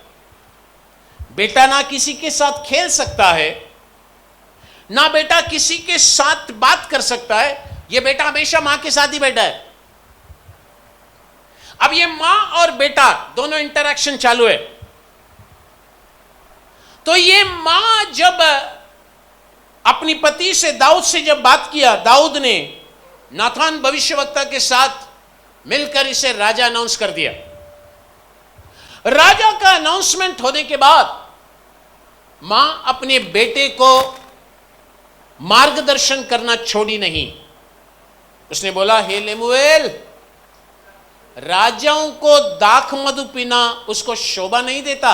बेटा ना किसी के साथ खेल सकता है, ना बेटा किसी के साथ बात कर सकता है, ये बेटा हमेशा मां के साथ ही बैठा है। अब ये मां और बेटा दोनों इंटरैक्शन चालू है। तो ये मां जब अपनी पति से दाऊद से जब बात किया, दाऊद ने नाथान भविष्यवक्ता के साथ मिलकर इसे राजा अनाउंस कर दिया। राजा का अनाउंसमेंट होने के बाद मां अपने बेटे को मार्गदर्शन करना छोड़ी नहीं। उसने बोला, हे लेमुएल, राजाओं को दाख मधु पीना उसको शोभा नहीं देता,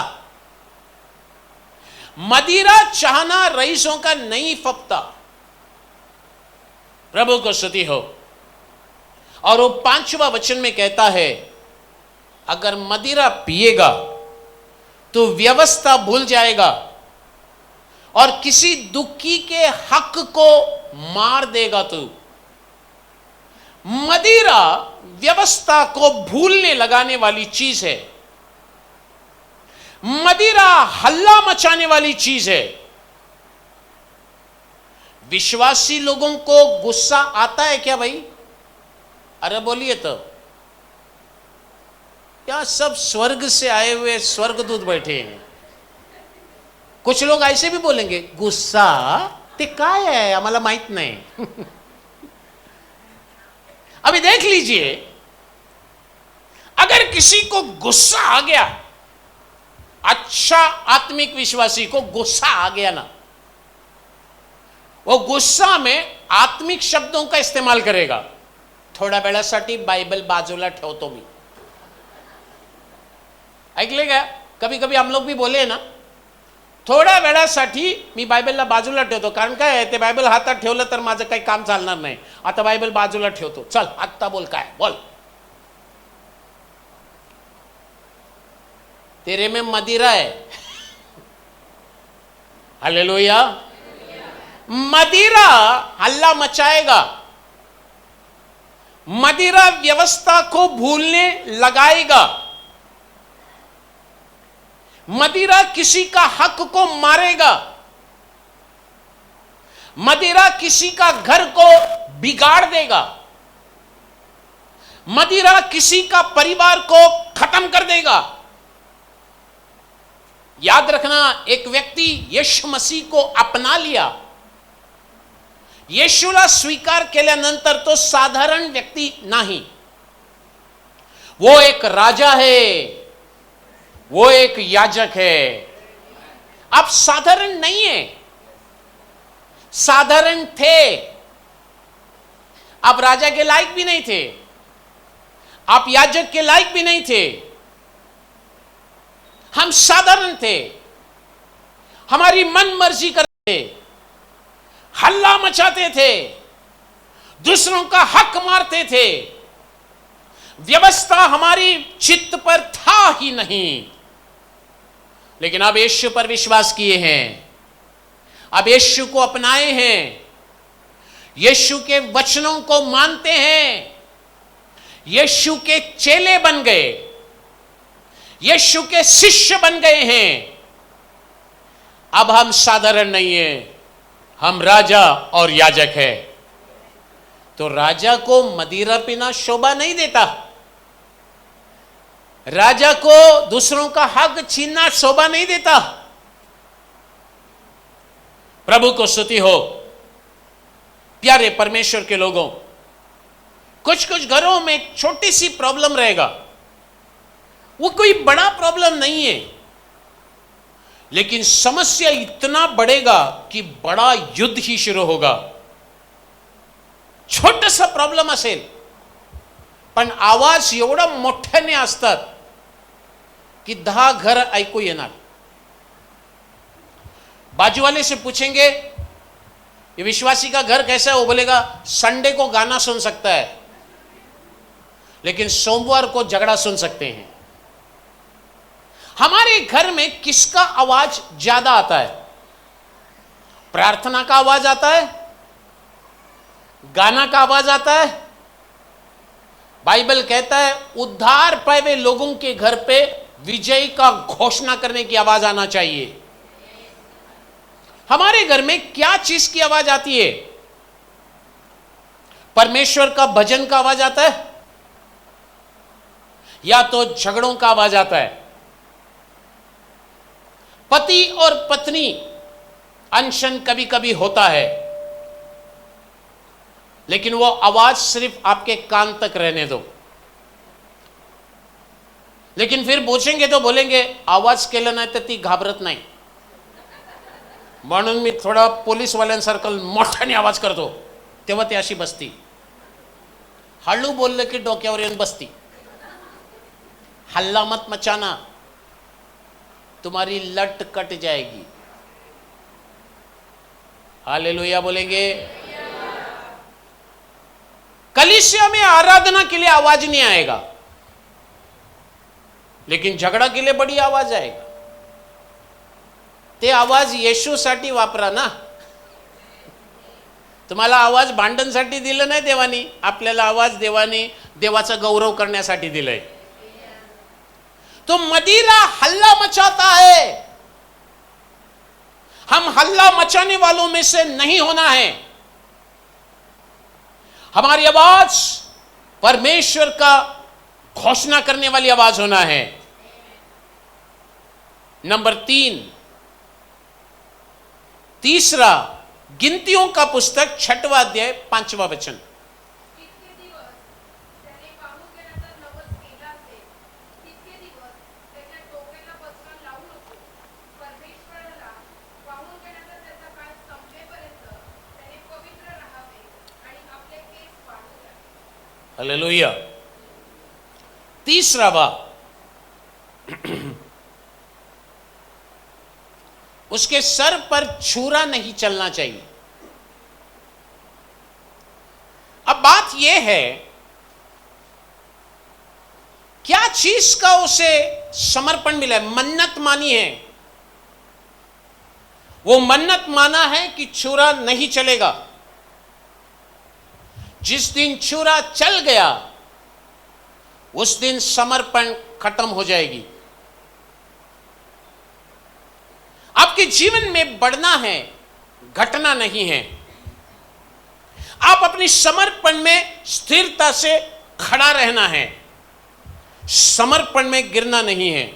मदिरा चाहना रईसों का नहीं फपता। प्रभु को स्तुति हो। और वो 5वां वचन में कहता है, अगर मदिरा पिएगा तो व्यवस्था भूल जाएगा और किसी दुखी के हक को मार देगा। तू मदिरा व्यवस्था को भूलने लगाने वाली चीज है, मदिरा हल्ला मचाने वाली चीज है। विश्वासी लोगों को गुस्सा आता है क्या भाई? अरे बोलिए तो, क्या सब स्वर्ग से आए हुए स्वर्गदूत बैठे हैं? कुछ लोग ऐसे भी बोलेंगे, गुस्सा ते काय है आम्हाला माहित नाही। अभी देख लीजिए, अगर किसी को गुस्सा आ गया, अच्छा आत्मिक विश्वासी को गुस्सा आ गया ना, वो गुस्सा में आत्मिक शब्दों का इस्तेमाल करेगा। थोड्या वेळासाठी बाइबल बाजूला ठेवतो मी। ऐकले का? कभी कभी हम लोग भी बोले ना, थोड्या वेळासाठी मी बायबलला बाजूला ठेवतो, कारण काय आहे, ते बायबल हातात ठेवलं तर माझं काही काम चालणार नाही, आता बायबल बाजूला ठेवतो, चल आत्ता बोल, काय बोल। तेरे में मदिरा है। हालेलुया। मदिरा हल्ला मचाएगा, मदिरा व्यवस्था को भूलने लगाएगा, मदिरा किसी का हक को मारेगा, मदिरा किसी का घर को बिगाड़ देगा, मदिरा किसी का परिवार को खत्म कर देगा। याद रखना, एक व्यक्ति यीशु मसीह को अपना लिया, येशूला स्वीकार केल्यानंतर तो साधारण व्यक्ती नाही, वो एक राजा है, वो एक याजक है। आप साधारण नहीं है, साधारण थे, आप राजा के लायक भी नहीं थे, आप याजक के लायक भी नहीं थे, हम साधारण थे, हमारी मन मर्जी करते थे, हल्ला मचाते थे, दूसरों का हक मारते थे, व्यवस्था हमारी चित्त पर था ही नहीं। लेकिन अब यीशु पर विश्वास किए हैं, अब यीशु को अपनाए हैं, यीशु के वचनों को मानते हैं, यीशु के चेले बन गए, यीशु के शिष्य बन गए हैं। अब हम साधारण नहीं हैं, हम राजा और याजक है। तो राजा को मदिरा पीना शोभा नहीं देता, राजा को दूसरों का हक छीनना शोभा नहीं देता। प्रभु को स्तुति हो। प्यारे परमेश्वर के लोगों, कुछ कुछ घरों में छोटी सी प्रॉब्लम रहेगा, वो कोई बड़ा प्रॉब्लम नहीं है, लेकिन समस्या इतना बढ़ेगा कि बड़ा युद्ध ही शुरू होगा। छोटासा प्रॉब्लेम असेल पण आवाज एवढा मोठ्याने असतात कि 10 घर ऐकू येणार। बाजू वाले से पूछेंगे ये विश्वासी का घर कैसा है, वो बोलेगा संडे को गाना सुन सकता है लेकिन सोमवार को झगड़ा सुन सकते हैं। हमारे घर में किसका आवाज ज्यादा आता है? प्रार्थना का आवाज आता है, गाना का आवाज आता है। बाइबल कहता है उद्धार पाए हुए लोगों के घर पे विजय का घोषणा करने की आवाज आना चाहिए। हमारे घर में क्या चीज की आवाज आती है? परमेश्वर का भजन का आवाज आता है या तो झगड़ों का आवाज आता है? पति और पत्नी अनशन कभी कभी होता है, लेकिन वो आवाज सिर्फ आपके कान तक रहने दो। लेकिन फिर पूछेंगे तो बोलेंगे आवाज केलं नाही तर ती घाबरत नाही, म्हणून मी थोडा पोलीसवाल्यांसारखं मोठ्याने आवाज करतो, तेव्हा ती अशी बसती। हळू बोललं की डोक्यावर येऊन बसती। हल्ला मत मचाना, तुम्हारी लट कट जाएगी। हालेलुया बोलेंगे। कलीसिया में आराधना के लिए आवाज नहीं आएगा, लेकिन झगड़ा के लिए बड़ी आवाज आएगा। ते आवाज येशूसाठी वापरा ना। तुम्हाला आवाज भांडणसाठी दिलं नाही देवानी, आपल्याला आवाज देवानी देवाचा गौरव करण्यासाठी दिलाय। तो मदिरा हल्ला मचाता है, हम हल्ला मचाने वालों में से नहीं होना है। हमारी आवाज परमेश्वर का घोषणा करने वाली आवाज होना है। नंबर 3, तीसरा, गिनतियों का पुस्तक 6वां अध्याय 5वां वचन। हालेलुया। तीसरा बात, उसके सर पर छुरा नहीं चलना चाहिए। अब बात यह है क्या चीज का उसे समर्पण मिला है? मन्नत मानी है, वो मन्नत माना है कि छुरा नहीं चलेगा। जिस दिन छुरा चल गया उस दिन समर्पण खत्म हो जाएगी। आपके जीवन में बढ़ना है, घटना नहीं है। आप अपनी समर्पण में स्थिरता से खड़ा रहना है, समर्पण में गिरना नहीं है।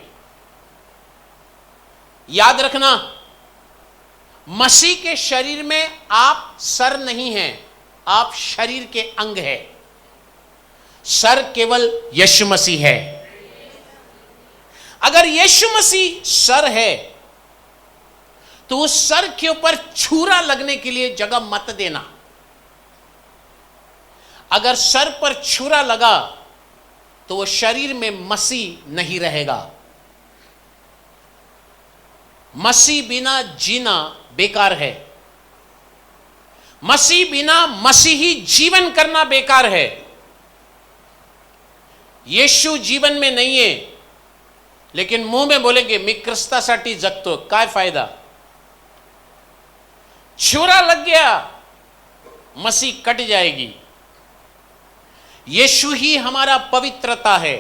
याद रखना, मसीह के शरीर में आप सर नहीं हैं, आप शरीर के अंग हैं। सर केवल यीशु मसीह है। अगर यीशु मसीह सर है तो उस सर के ऊपर छुरा लगने के लिए जगह मत देना। अगर सर पर छुरा लगा तो वो शरीर में मसीह नहीं रहेगा। मसीह बिना जीना बेकार है। मसीह बिना मसीही जीवन करना बेकार है। यीशु जीवन में नहीं है, लेकिन मुंह में बोलेंगे मी ख्रिस्तासाठी जगतो, काय फायदा? छुरा लग गया, मसीह कट जाएगी। यीशु ही हमारा पवित्रता है,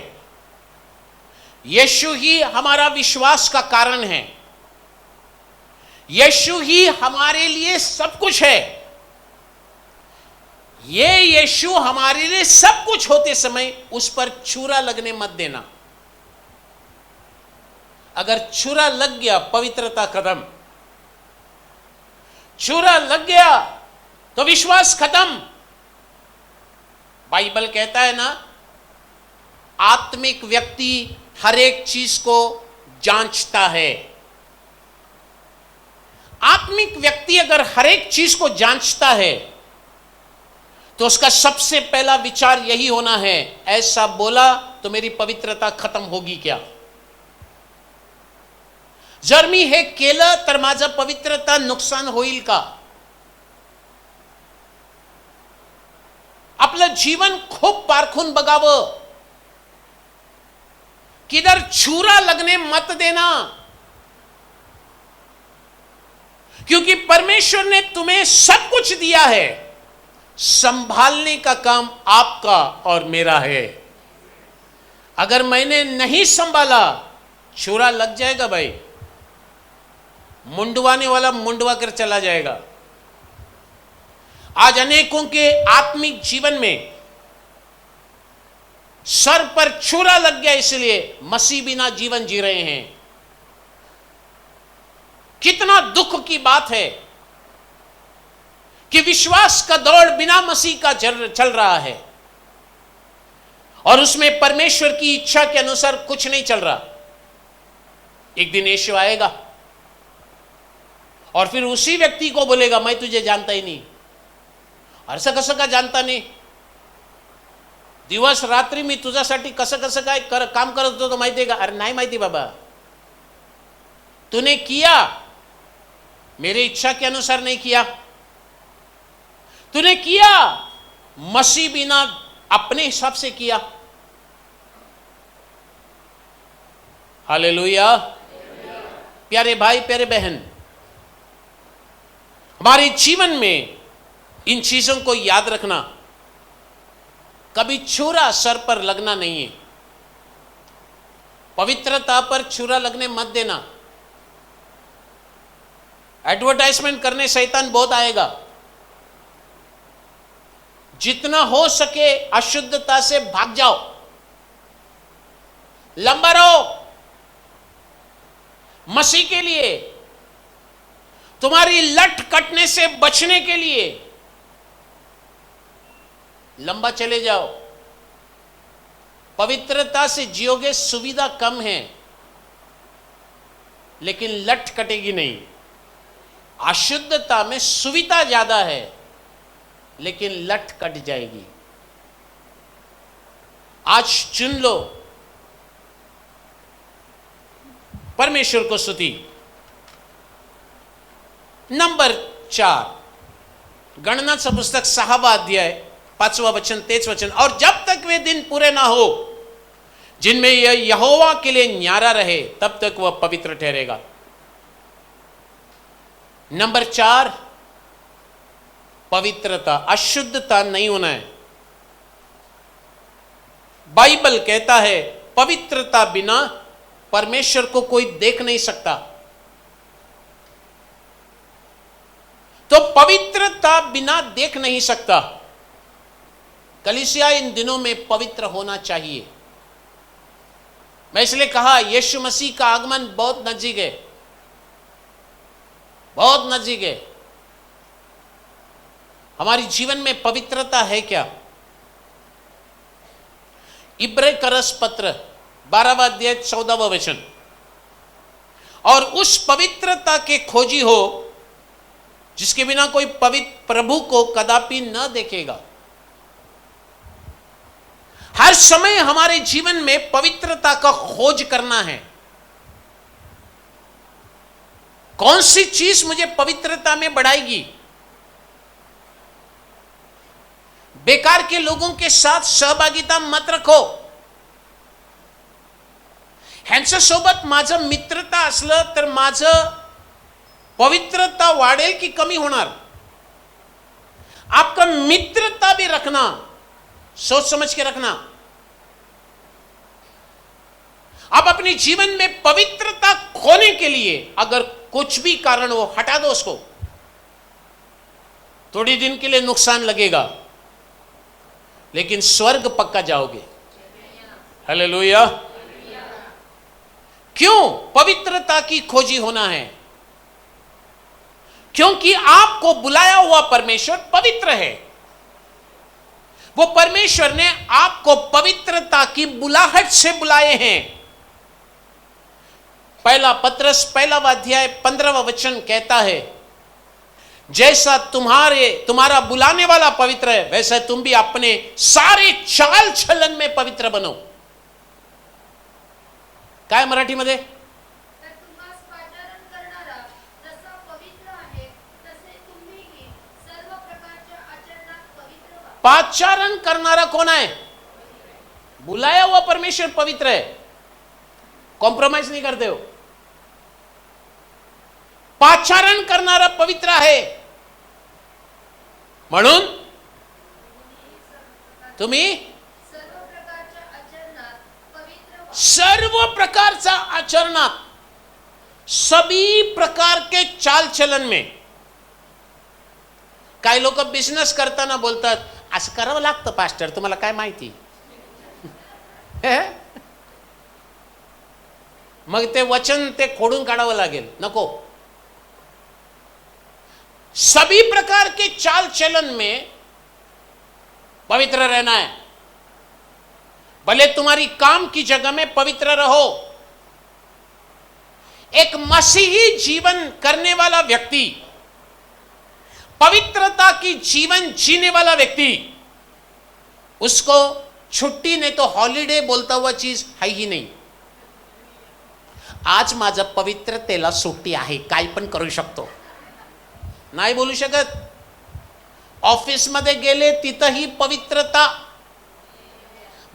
यीशु ही हमारा विश्वास का कारण है, यीशु ही हमारे लिए सब कुछ है। ये यीशु हमारे लिए सब कुछ होते समय उस पर छुरा लगने मत देना। अगर छुरा लग गया पवित्रता खत्म, छुरा लग गया तो विश्वास खत्म। बाइबल कहता है ना, आत्मिक व्यक्ति हर एक चीज को जांचता है। आत्मिक व्यक्ति अगर हर एक चीज को जांचता है तो उसका सबसे पहला विचार यही होना है, ऐसा बोला तो मेरी पवित्रता खत्म होगी क्या? जर मी हे केलं तर माझं पवित्रता नुकसान होईल का? आपलं जीवन खूप पारखून बघावं, किधर छुरा लगने मत देना, क्योंकि परमेश्वर ने तुम्हें सब कुछ दिया है, संभालने का काम आपका और मेरा है। अगर मैंने नहीं संभाला, छुरा लग जाएगा भाई, मुंडवाने वाला मुंडवा कर चला जाएगा। आज अनेकों के आत्मिक जीवन में सर पर छुरा लग गया, इसलिए मसीह बिना जीवन जी रहे हैं। कितना दुख की बात है कि विश्वास का दौड़ बिना मसीह का चल रहा है और उसमें परमेश्वर की इच्छा के अनुसार कुछ नहीं चल रहा। एक दिन यीशु आएगा और फिर उसी व्यक्ति को बोलेगा, मैं तुझे जानता ही नहीं। असं कसं का जानता नाही? दिवस रात्री मी तुझ्यासाठी कसं कसं काय काम करत होतो माहिती आहे का? अरे नाही माहिती बाबा, तूने किया, मेरी इच्छा के अनुसार नहीं किया। तूने किया मसीह बिना अपने हिसाब से किया। हालेलुया। प्यारे भाई, प्यारे बहन, हमारे जीवन में इन चीजों को याद रखना, कभी छुरा सर पर लगना नहीं है। पवित्रता पर छुरा लगने मत देना। एडवर्टाइजमेंट करने शैतान बहुत आएगा। जितना हो सके अशुद्धता से भाग जाओ, लंबा रहो। मसीह के लिए, तुम्हारी लट कटने से बचने के लिए लंबा चले जाओ। पवित्रता से जियोगे, सुविधा कम है लेकिन लट कटेगी नहीं। अशुद्धता में सुविधा ज्यादा है लेकिन लट कट जाएगी। आज चुन लो। परमेश्वर को स्तुति। नंबर 4, गणनाचं पुस्तक 6वां अध्याय 5वां वचन, 23 वचन, और जब तक वे दिन पूरे ना हो जिनमें यह यहोवा के लिए न्यारा रहे, तब तक वह पवित्र ठहरेगा। नंबर 4, पवित्रता, अशुद्धता नहीं होना है। बाइबल कहता है पवित्रता बिना परमेश्वर को कोई देख नहीं सकता। तो पवित्रता बिना देख नहीं सकता। कलीसिया इन दिनों में पवित्र होना चाहिए। मैं इसलिए कहा यीशु मसीह का आगमन बहुत नजदीक है, बहुत नजदीक है। हमारी जीवन में पवित्रता है क्या? इब्राय करस पत्र 12वां अध्याय 14वां वचन, और उस पवित्रता के खोजी हो जिसके बिना कोई पवित्र प्रभु को कदापि न देखेगा। हर समय हमारे जीवन में पवित्रता का खोज करना है। कौन सी चीज मुझे पवित्रता में बढ़ाएगी? बेकार के लोगों के साथ सहभागिता मत रखो। ह्यांच्या सोबत माझं मित्रता असलं तर माझं पवित्रता वाढेल की कमी होणार? आपका मित्रता भी रखना, सोच समझ के रखना। आप अपने जीवन में पवित्रता खोने के लिए अगर कुछ भी कारण हो, हटा दो उसको। थोड़ी दिन के लिए नुकसान लगेगा लेकिन स्वर्ग पक्का जाओगे। हालेलुया। क्यों पवित्रता की खोजी होना है? क्योंकि आपको बुलाया हुआ परमेश्वर पवित्र है। वो परमेश्वर ने आपको पवित्रता की बुलाहट से बुलाए हैं। पहला पत्रस 1वां अध्याय 15वां वचन कहता है, जैसा तुम्हारा बुलाने वाला पवित्र है, वैसे तुम भी अपने सारे चाल चलन में पवित्र बनो। काय मराठीमध्ये? तर तुम्हास पाचारण करणारा जसा पवित्र आहे तसे तुम्हीही सर्व प्रकारच्या आचरणात पवित्र व्हा। पाचारण करणारा कौन है? बुलाया हुआ परमेश्वर पवित्र है, कॉम्प्रोमाइज नहीं करते हो। पाचारण करणारा पवित्र आहे, म्हणून तुम्ही सर्व प्रकारच्या आचरणात पवित्र व्हा। सर्व प्रकारचा आचरणात, सभी प्रकार के चाल चलन में। काही लोक बिझनेस करताना बोलतात, असं करावं लागतं पास्टर, तुम्हाला काय माहिती? मग ते वचन ते खोडून काढावं लागेल, नको। सभी प्रकार के चाल चलन में पवित्र रहना है। भले तुम्हारी काम की जगह में पवित्र रहो। एक मसीही जीवन करने वाला व्यक्ति, पवित्रता की जीवन जीने वाला व्यक्ति, उसको छुट्टी नहीं तो हॉलिडे बोलता हुआ चीज है ही नहीं। आज माझं पवित्रतेला सुट्टी आहे, काय पण करू शकतो, नाही बोलू शकत। ऑफिस मध्ये गेले तिथंही पवित्रता,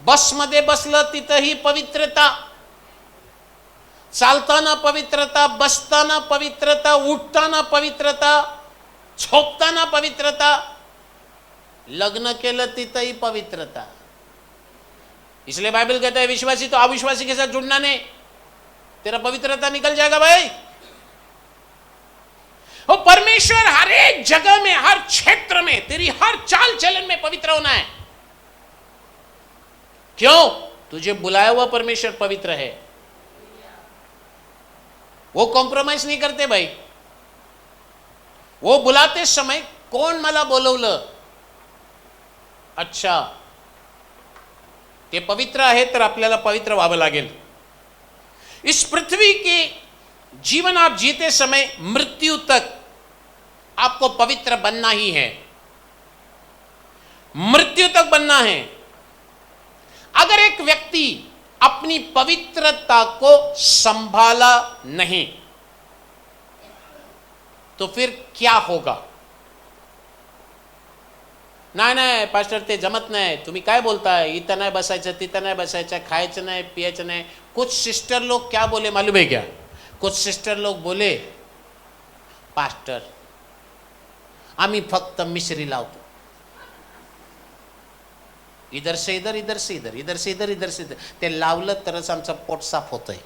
बस मध्ये बसलं तिथंही पवित्रता, चालताना पवित्रता, बसताना पवित्रता, उठताना पवित्रता, झोपताना पवित्रता, लग्न केलं तिथंही पवित्रता। इसलिए बाइबल कहता है, विश्वासी तो अविश्वासी के साथ जुड़ना नहीं, तेरा पवित्रता निकल जाएगा भाई। वो परमेश्वर हर एक जगह में, हर क्षेत्र में, तेरी हर चाल चलन में पवित्र होना है। क्यों? तुझे बुलाया हुआ परमेश्वर पवित्र है, वो कॉम्प्रोमाइज नहीं करते भाई। वो बुलाते समय कोण मला बोलवलं, अच्छा ते पवित्र आहे तर आपल्याला पवित्र व्हावं लागेल। इस पृथ्वी के जीवन आप जीते समय मृत्यु तक आपको पवित्र बनना ही है, मृत्यु तक बनना है। अगर एक व्यक्ति अपनी पवित्रता को संभाला नहीं तो फिर क्या होगा? नाही नाही पास्टर ते जमत नाही, तुम्ही काय बोलताय, इथं नाही बसायचं, तिथं नाही बसायचं, खायचं नाही, पियाचं नाही। कुछ सिस्टर लोग क्या बोले मालूम है क्या? कुछ सिस्टर लोग बोले, पास्टर आम्ही फक्त मिश्री लावतो, इधर से इधर, इधर से इधर, इधर से इधर, इधर से इधर, ते लावलं तरच आमचं पोट साफ होतंय।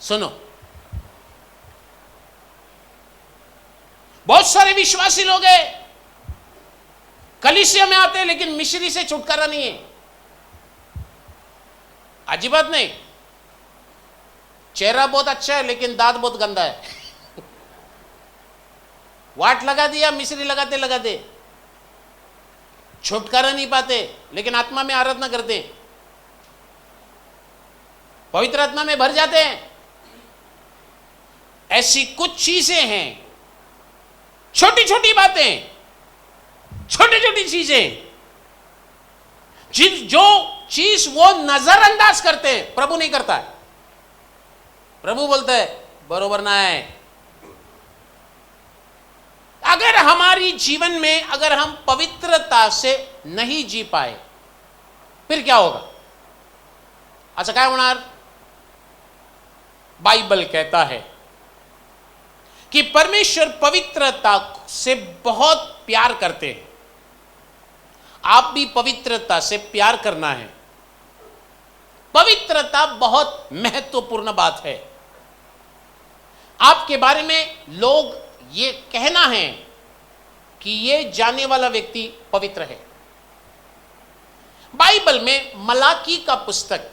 सुनो, बहुत सारे विश्वासी लोग हैं, कलीसिया में आते हैं लेकिन मिश्री से छुटकारा नहीं है। अजीबात नहीं, चेहरा बहुत अच्छा है लेकिन दांत बहुत गंदा है। वाट लगा दिया, मिश्री लगाते लगाते, छुटकारा नहीं पाते, लेकिन आत्मा में आराधना करते, पवित्र आत्मा में भर जाते हैं। ऐसी कुछ चीजें हैं, छोटी छोटी बातें, छोटी छोटी चीजें, जो चीज वो नजरअंदाज करते हैं, प्रभु नहीं करता है। प्रभु बोलता है बरोबर ना है। अगर हमारी जीवन में अगर हम पवित्रता से नहीं जी पाए फिर क्या होगा? अच्छा काय होणार? बाइबल कहता है कि परमेश्वर पवित्रता से बहुत प्यार करते हैं। आप भी पवित्रता से प्यार करना है। पवित्रता बहुत महत्वपूर्ण बात है। आपके बारे में लोग ये कहना है कि ये जाने वाला व्यक्ति पवित्र है। बाइबल में मलाकी का पुस्तक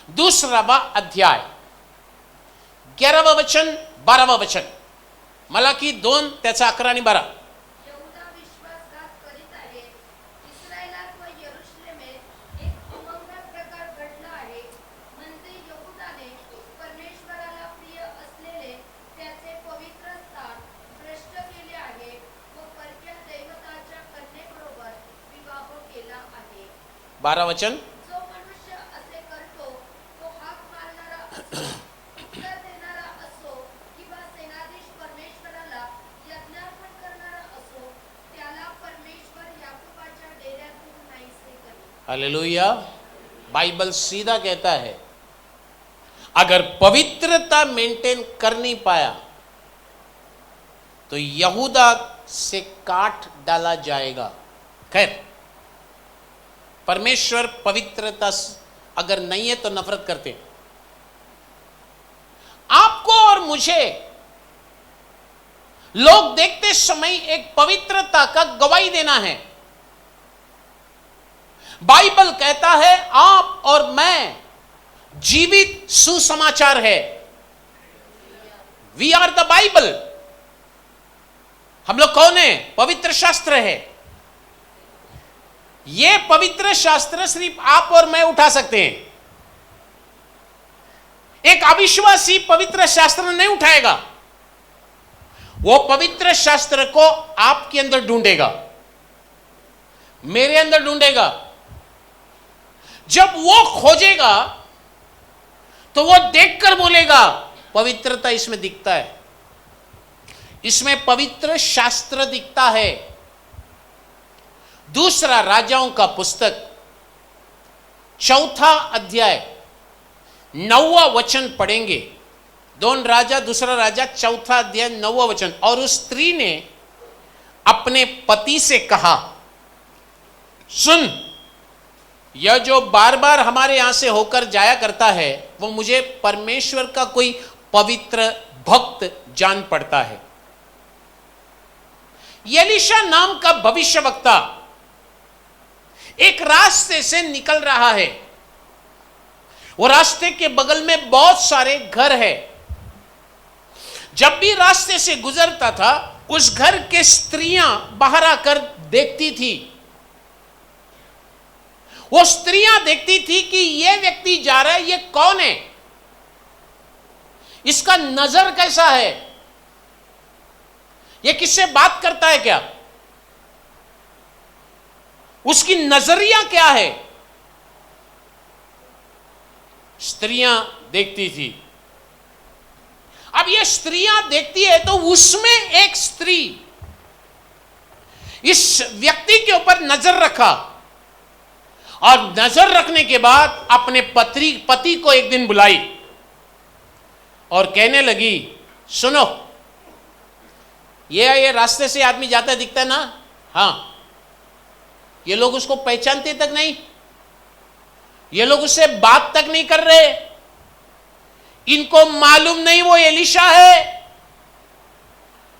दूसरा अध्याय 11वां वचन 12वां वचन, मलाकी 2 त्याचा 11 आणि 12. यहूदा विश्वासघात करीत आहे. इस्रायलात व यरूशलेमेत एक अमंगल प्रकार घडला आहे. म्हणजे यहूदाने परमेश्वराला प्रिय असलेले त्याचे पवित्र स्थान भ्रष्ट केले आहे व परक्या दैवताच्या कन्येबरोबर विवाह केला आहे. 12 वचन. जो मनुष्य असे करतो तो हाक मारणारा असो, उत्तर देणारा असो किंवा सेनाधीश परमेश्वराला यज्ञार्पण करणारा असो, त्याला परमेश्वर याकोबाच्या डेऱ्यातून नाहीसे करेल. हालेलुया. बाइबल सीधा कहता है, अगर पवित्रता मेंटेन कर नहीं पाया तो यहूदा से काट डाला जाएगा. खैर, परमेश्वर पवित्रता अगर नहीं है तो नफरत करते हैं. आपको और मुझे लोग देखते समय एक पवित्रता का गवाही देना है. बाइबल कहता है आप और मैं जीवित सुसमाचार है. We are the Bible. हम लोग कौन है? पवित्र शास्त्र है. ये पवित्र शास्त्र सिर्फ आप और मैं उठा सकते हैं. एक अविश्वासी पवित्र शास्त्र नहीं उठाएगा. वो पवित्र शास्त्र को आपके अंदर ढूंढेगा, मेरे अंदर ढूंढेगा. जब वो खोजेगा तो वो देखकर बोलेगा पवित्रता इसमें दिखता है, इसमें पवित्र शास्त्र दिखता है. दूसरा राजाओं का पुस्तक 4 अध्याय 9वां वचन पढ़ेंगे. 2 राजा दूसरा राजा 4 अध्याय 9वां वचन. और उस स्त्री ने अपने पति से कहा, सुन, यह जो बार बार हमारे यहां से होकर जाया करता है वो मुझे परमेश्वर का कोई पवित्र भक्त जान पड़ता है. एलीशा नाम का भविष्यवक्ता एक रास्ते से निकल रहा है. वो रास्ते के बगल में बहुत सारे घर है. जब भी रास्ते से गुजरता था उस घर के स्त्रियां बाहर आकर देखती थी. वो स्त्रियां देखती थी कि ये व्यक्ति जा रहा है, ये कौन है, इसका नजर कैसा है, ये किससे बात करता है, क्या उसकी नजरिया क्या है. स्त्रियां देखती थी. अब ये स्त्रियां देखती है तो उसमें एक स्त्री इस व्यक्ति के ऊपर नजर रखा और नजर रखने के बाद अपने पति को एक दिन बुलाई और कहने लगी, सुनो, ये रास्ते से आदमी जाता दिखता है ना, हाँ, ये लोग उसको पहचानते तक नहीं, ये लोग उससे बात तक नहीं कर रहे, इनको मालूम नहीं वो एलीशा है.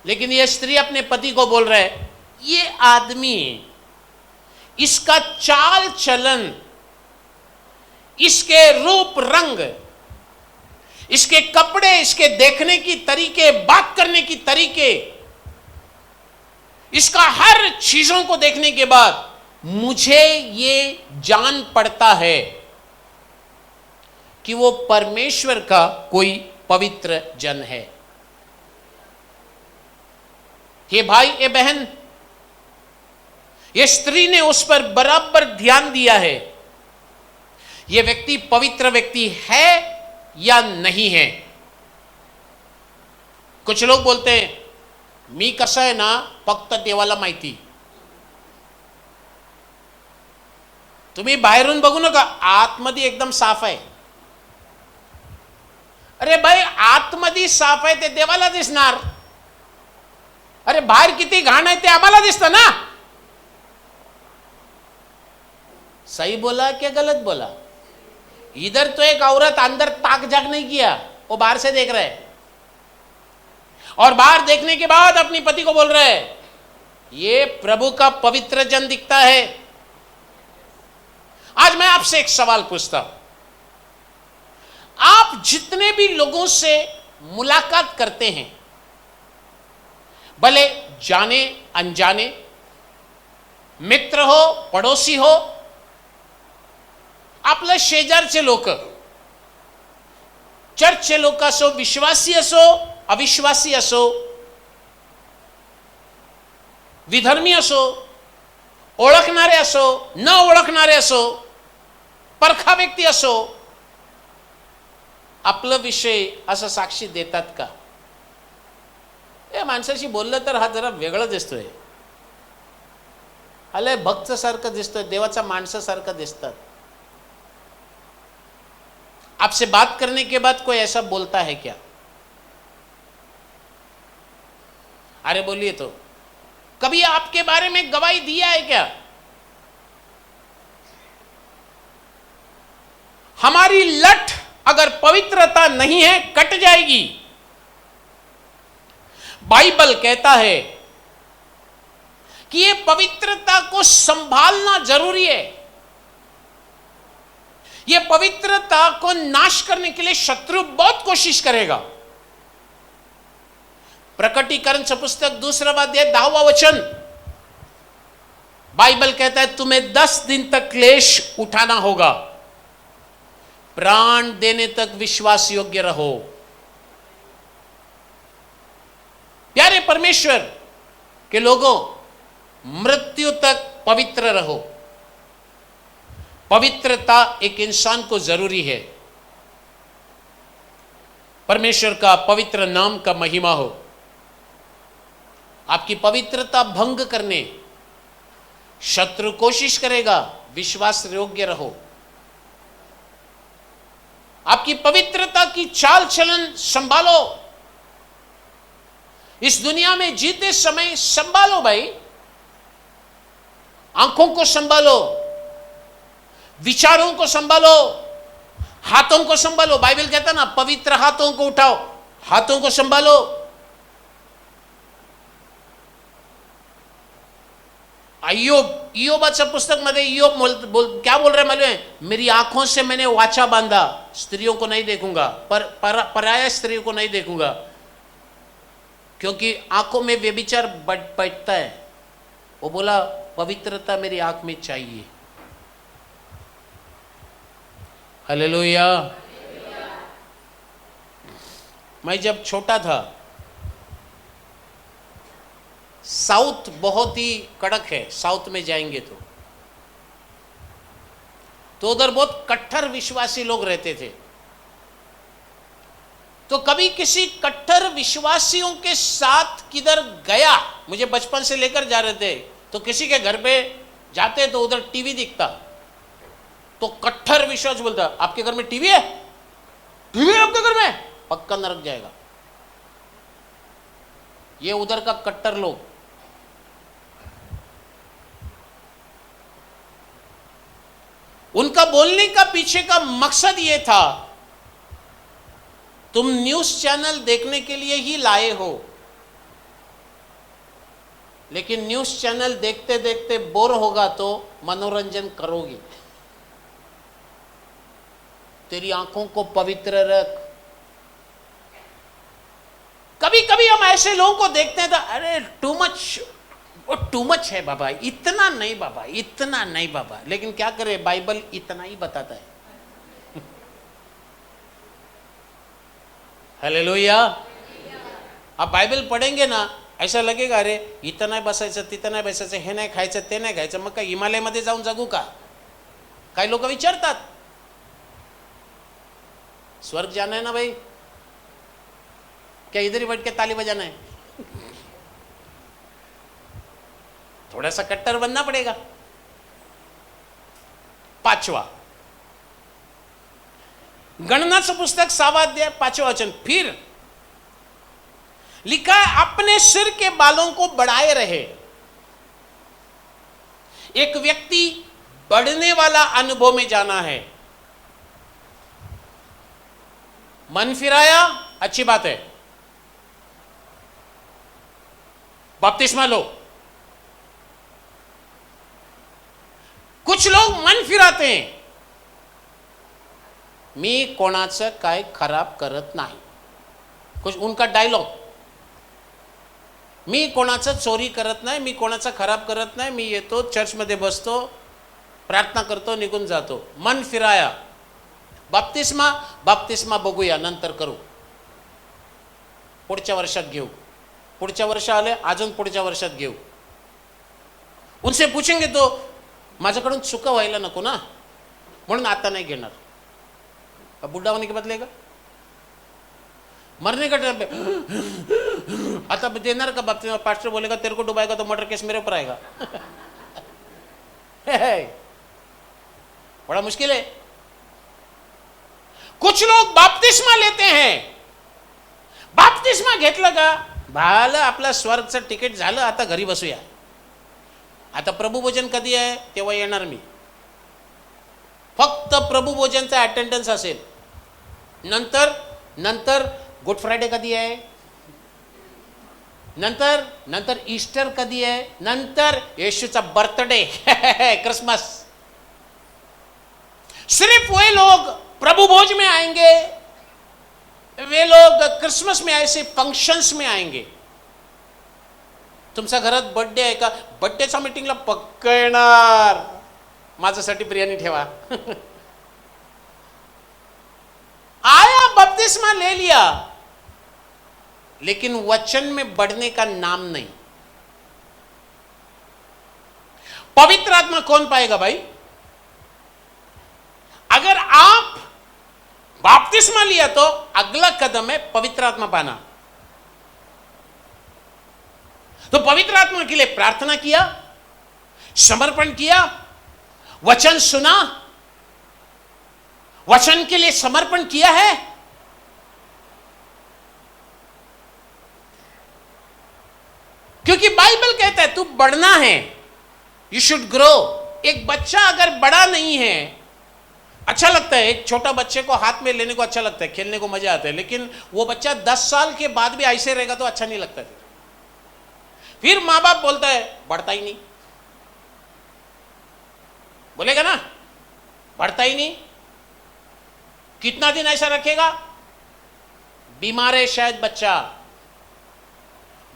लेकिन ये स्त्री अपने पति को बोल रहे, ये आदमी, इसका चाल चलन, इसके रूप रंग, इसके कपड़े, इसके देखने की तरीके, बात करने की तरीके, इसका हर चीजों को देखने के बाद मुझे ये जान पड़ता है कि वो परमेश्वर का कोई पवित्र जन है. ये भाई, ये बहन, ये स्त्री ने उस पर बराबर ध्यान दिया है. ये व्यक्ति पवित्र व्यक्ति है या नहीं है. कुछ लोग बोलते हैं, मी कसं आहे ना फक्त देवाला माहिती. तुम्ही बाहेरून बघू नका, आतमध्ये एकदम साफ आहे. अरे भाई, आतमध्ये साफ आहे ते देवाला दिसणार. अरे बाहेर किती घाण आहे ते आम्हाला दिसतं ना. सही बोला क्या गलत बोला? इधर तो एक औरत अंदर ताक झाक नहीं किया, वो बाहर से देख रहा है और बाहर देखने के बाद अपनी पति को बोल रहा है, ये प्रभु का पवित्र जन दिखता है. आज मैं आपसे एक सवाल पूछता हूं, आप जितने भी लोगों से मुलाकात करते हैं, भले जाने अनजाने, मित्र हो, पड़ोसी हो, आपल्या शेजारचे लोक, चर्चचे लोक असो, विश्वासी असो, अविश्वासी असो, विधर्मी असो, ओळखणारे असो, न ओळखणारे असो, परखा व्यक्ती असो, आपलं विषय असं साक्षी देतात का? या माणसाशी बोललं तर हा जरा वेगळा दिसतोय, अले भक्त सारखं दिसतोय, देवाचा माणसासारखं दिसतात. आपसे बात करने के बाद कोई ऐसा बोलता है क्या? अरे बोलिए तो, कभी आपके बारे में गवाही दिया है क्या? हमारी लठ अगर पवित्रता नहीं है कट जाएगी. बाइबल कहता है कि ये पवित्रता को संभालना जरूरी है. ये पवित्रता को नाश करने के लिए शत्रु बहुत कोशिश करेगा. प्रकटीकरण पुस्तक 2 अध्याय 10वां वचन, बाइबल कहता है तुम्हें 10 दिन तक क्लेश उठाना होगा, प्राण देने तक विश्वास योग्य रहो. प्यारे परमेश्वर के लोगों, मृत्यु तक पवित्र रहो. पवित्रता एक इंसान को जरूरी है. परमेश्वर का पवित्र नाम का महिमा हो. आपकी पवित्रता भंग करने शत्रु कोशिश करेगा, विश्वास योग्य रहो. आपकी पवित्रता की चाल चलन संभालो. इस दुनिया में जीते समय संभालो भाई. आंखों को संभालो, विचारों को संभालो, हाथों को संभालो. बाइबल कहता ना, पवित्र हाथों को उठाओ, हाथों को संभालो. इयोबाच्या पुस्तक मध्ये इयोब क्या बोल रहे मालूम है? मेरी आंखों से मैंने वाचा बांधा, स्त्रियों को नहीं देखूंगा, पराया स्त्रियों को नहीं देखूंगा, क्योंकि आंखों में व्यभिचार बैठता है. वो बोला पवित्रता मेरी आंख में चाहिए. हालेलुया. मैं जब छोटा था, साउथ बहुत ही कड़क है. साउथ में जाएंगे तो उधर बहुत कट्टर विश्वासी लोग रहते थे. तो कभी किसी कट्टर विश्वासियों के साथ किधर गया, मुझे बचपन से लेकर जा रहे थे, तो किसी के घर पे जाते तो उधर टीवी दिखता, तो कट्टर विश्वास बोलता, आपके घर में टीवी है? टीवी है आपके घर में? पक्का नरक जाएगा. ये उधर का कट्टर लोग. उनका बोलने का पीछे का मकसद यह था, तुम न्यूज चैनल देखने के लिए ही लाए हो, लेकिन न्यूज चैनल देखते देखते बोर होगा तो मनोरंजन करोगे. तेरी आंखों को पवित्र रख. कभी कभी हम ऐसे लोगों को देखते हैं तो अरे टू मच है बाबा, इतना नहीं बाबा, इतना नहीं बाबा. लेकिन क्या करे, बाइबल इतना ही बताता है. हालेलुया. आप बाइबल पढ़ेंगे ना, ऐसा लगेगा अरे इथं नाही बसायचं, तिथं नाही बसायचं, हे नाही खायचं, ते नाही खायचं, मग काय हिमालयामध्ये जाऊन जगू का? काही लोक विचारतात, स्वर्ग जाना है ना भाई, क्या इधर ही बैठ के ताली बजाना है? थोड़ा सा कट्टर बनना पड़ेगा. 5वां, गणनाचं पुस्तक 6वां अध्याय 5वां वचन, फिर लिखा है अपने सिर के बालों को बढ़ाए रहे. एक व्यक्ति बढ़ने वाला अनुभव में जाना है. मन फिराया, अच्छी बात है, बपतिस्मा लो. कुछ लोग मन फिराते हैं, मी कोणाचं काय खराब करत नाही. कुछ उनका डायलॉग. मी कोणाचं चोरी करत नाही, मी कोणाचं खराब करत नाही. मी येतो, चर्चमध्ये बसतो, प्रार्थना करतो, निघून जातो. मन फिराया. बाप्तिस्मा बघूया, नंतर करू, पुढच्या वर्षात घेऊ. पुढच्या वर्ष आले, अजून पुढच्या वर्षात घेऊ. उनसे पूछेंगे तो माझ्याकडून चुका व्हायला नको ना, म्हणून आता नहीं घेणार. अब बुढ़ा होने के बदलेगा, मरने का टाइम पे आता देना का बाप. पास्टर बोलेगा तेरे को डुबाएगा तो मर्डर केस मेरे ऊपर आएगा. बड़ा मुश्किल है. कुछ लोग बाप्तिस्मा लेते हैं. बाप्तिस्मा घेतलं का भालं, आपला स्वर्गचं तिकीट झालं, आता घरी बसूया. आता प्रभुभोजन कधी आहे तेव्हा येणार मी. फक्त प्रभुभोजनचा अटेंडन्स असेल. नंतर गुड फ्रायडे कधी आहे, नंतर ईस्टर कधी आहे, नंतर येशूचा बर्थडे, क्रिसमस. सिर्फ वे लोग प्रभु भोज में आएंगे, वे लोग क्रिसमस में ऐसे फंक्शंस में आएंगे. तुमच्या घरात बर्थडे आहे का, बर्थडेच्या मीटिंगला पक्का येणार, माझ्यासाठी बिर्याणी ठेवा. आया, बपतिस्मा ले लिया, लेकिन वचन में बढ़ने का नाम नहीं. पवित्र आत्मा कौन पाएगा भाई? अगर आप बपतिस्मा लिया तो अगला कदम है पवित्र आत्मा पाना. तो पवित्र आत्मा के लिए प्रार्थना किया, समर्पण किया, वचन सुना, वचन के लिए समर्पण किया है. क्योंकि बाइबल कहता है तू बढ़ना है, यू शुड ग्रो. एक बच्चा अगर बड़ा नहीं है, अच्छा लगता है, एक छोटा बच्चे को हाथ में लेने को अच्छा लगता है, खेलने को मजा आता है, लेकिन वो बच्चा 10 साल के बाद भी ऐसे रहेगा तो अच्छा नहीं लगता. फिर माँ बाप बोलता है बढ़ता ही नहीं, बोलेगा ना, बढ़ता ही नहीं. कितना दिन ऐसा रखेगा? बीमार है शायद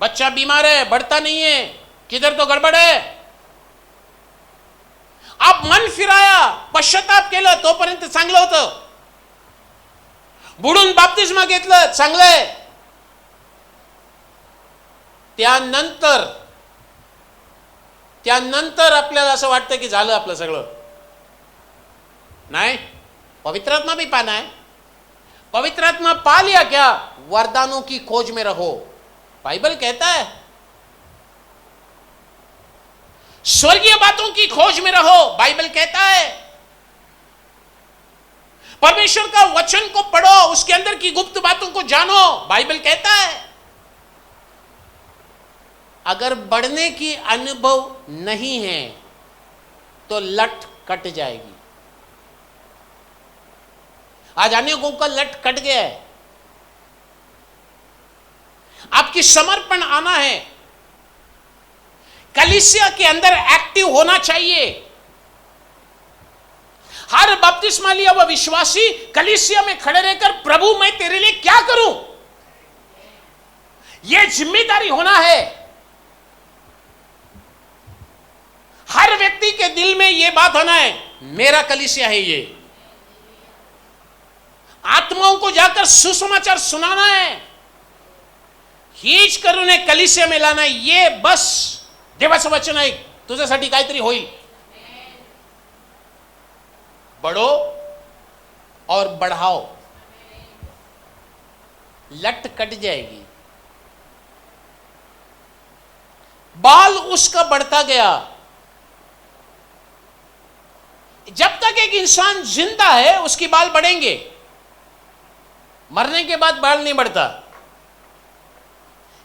बच्चा बीमार है, बढ़ता नहीं है, किधर तो गड़बड़ है. आप मन फिराया, पश्चाताप केलं तोपर्यंत चांगलं होतं. बुडून बाप्तिस्मा घेतलं चांगलंय. त्यानंतर आपल्याला असं वाटतं की झालं आपलं सगळं. नहीं, पवित्र आत्मा भी पाना है. पवित्र आत्मा पा लिया क्या, वरदानों की खोज में रहो. बाइबल कहता है स्वर्गीय बातों की खोज में रहो. बाइबल कहता है परमेश्वर का वचन को पढ़ो, उसके अंदर की गुप्त बातों को जानो. बाइबल कहता है अगर बढ़ने की अनुभव नहीं है तो लट कट जाएगी. आज अनेकों का लट कट गया है. आपकी समर्पण आना है, कलीसिया के अंदर एक्टिव होना चाहिए. हर बपतिस्मा लिया हुआ विश्वासी कलीसिया में खड़े रहकर प्रभु मैं तेरे लिए क्या करूं, यह जिम्मेदारी होना है. हर व्यक्ति के दिल में यह बात होना है मेरा कलीसिया है. ये आत्माओं को जाकर सुसमाचार सुनाना है, हीच कर उन्हें कलीसिया में लाना है. ये बस देवाचं वचन आहे, तुझ्यासाठी काहीतरी होईल. बढ़ो और बढ़ाओ, लट कट जाएगी. बाल उसका बढ़ता गया. जब तक एक इंसान जिंदा है उसकी बाल बढ़ेंगे, मरने के बाद बाल नहीं बढ़ता.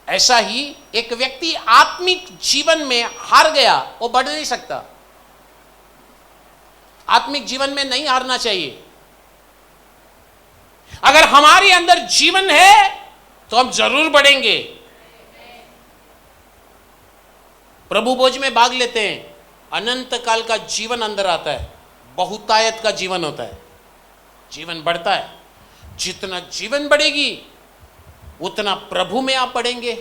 ऐसा ही एक व्यक्ति आत्मिक जीवन में हार गया, वो बढ़ नहीं सकता. आत्मिक जीवन में नहीं हारना चाहिए. अगर हमारे अंदर जीवन है तो हम जरूर बढ़ेंगे. प्रभु भोज में भाग लेते हैं, अनंत काल का जीवन अंदर आता है, बहुतायत का जीवन होता है. जीवन बढ़ता है। जितना जीवन बढ़ेगी उतना प्रभु में आप बढ़ेंगे।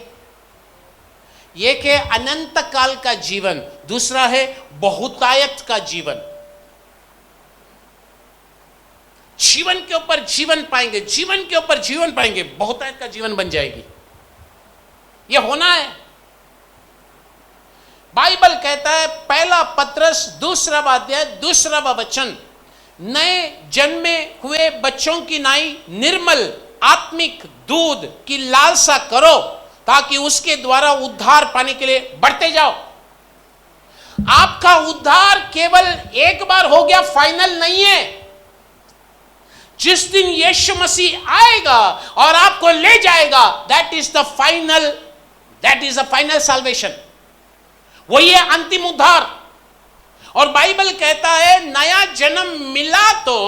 एक है अनंत काल का जीवन, दूसरा है बहुतायत का जीवन। जीवन के ऊपर जीवन पाएंगे, जीवन के ऊपर जीवन पाएंगे, बहुतायत का जीवन बन जाएगी। यह होना है। बाइबल कहता है, पहला पत्रस दूसरा अध्याय दूसरा वचन, नए जन्मे हुए बच्चों की नाई निर्मल आत्मिक दूध की लालसा करो, ताकि उसके द्वारा उद्धार पाने के लिए बढ़ते जाओ। आपका उद्धार केवल एक बार हो गया, फाइनल नहीं है। जिस दिन यीशु मसीह आएगा और आपको ले जाएगा, that is the final salvation. वही है अंतिम उद्धार। और बाइबल कहता है, नया जन्म मिला तो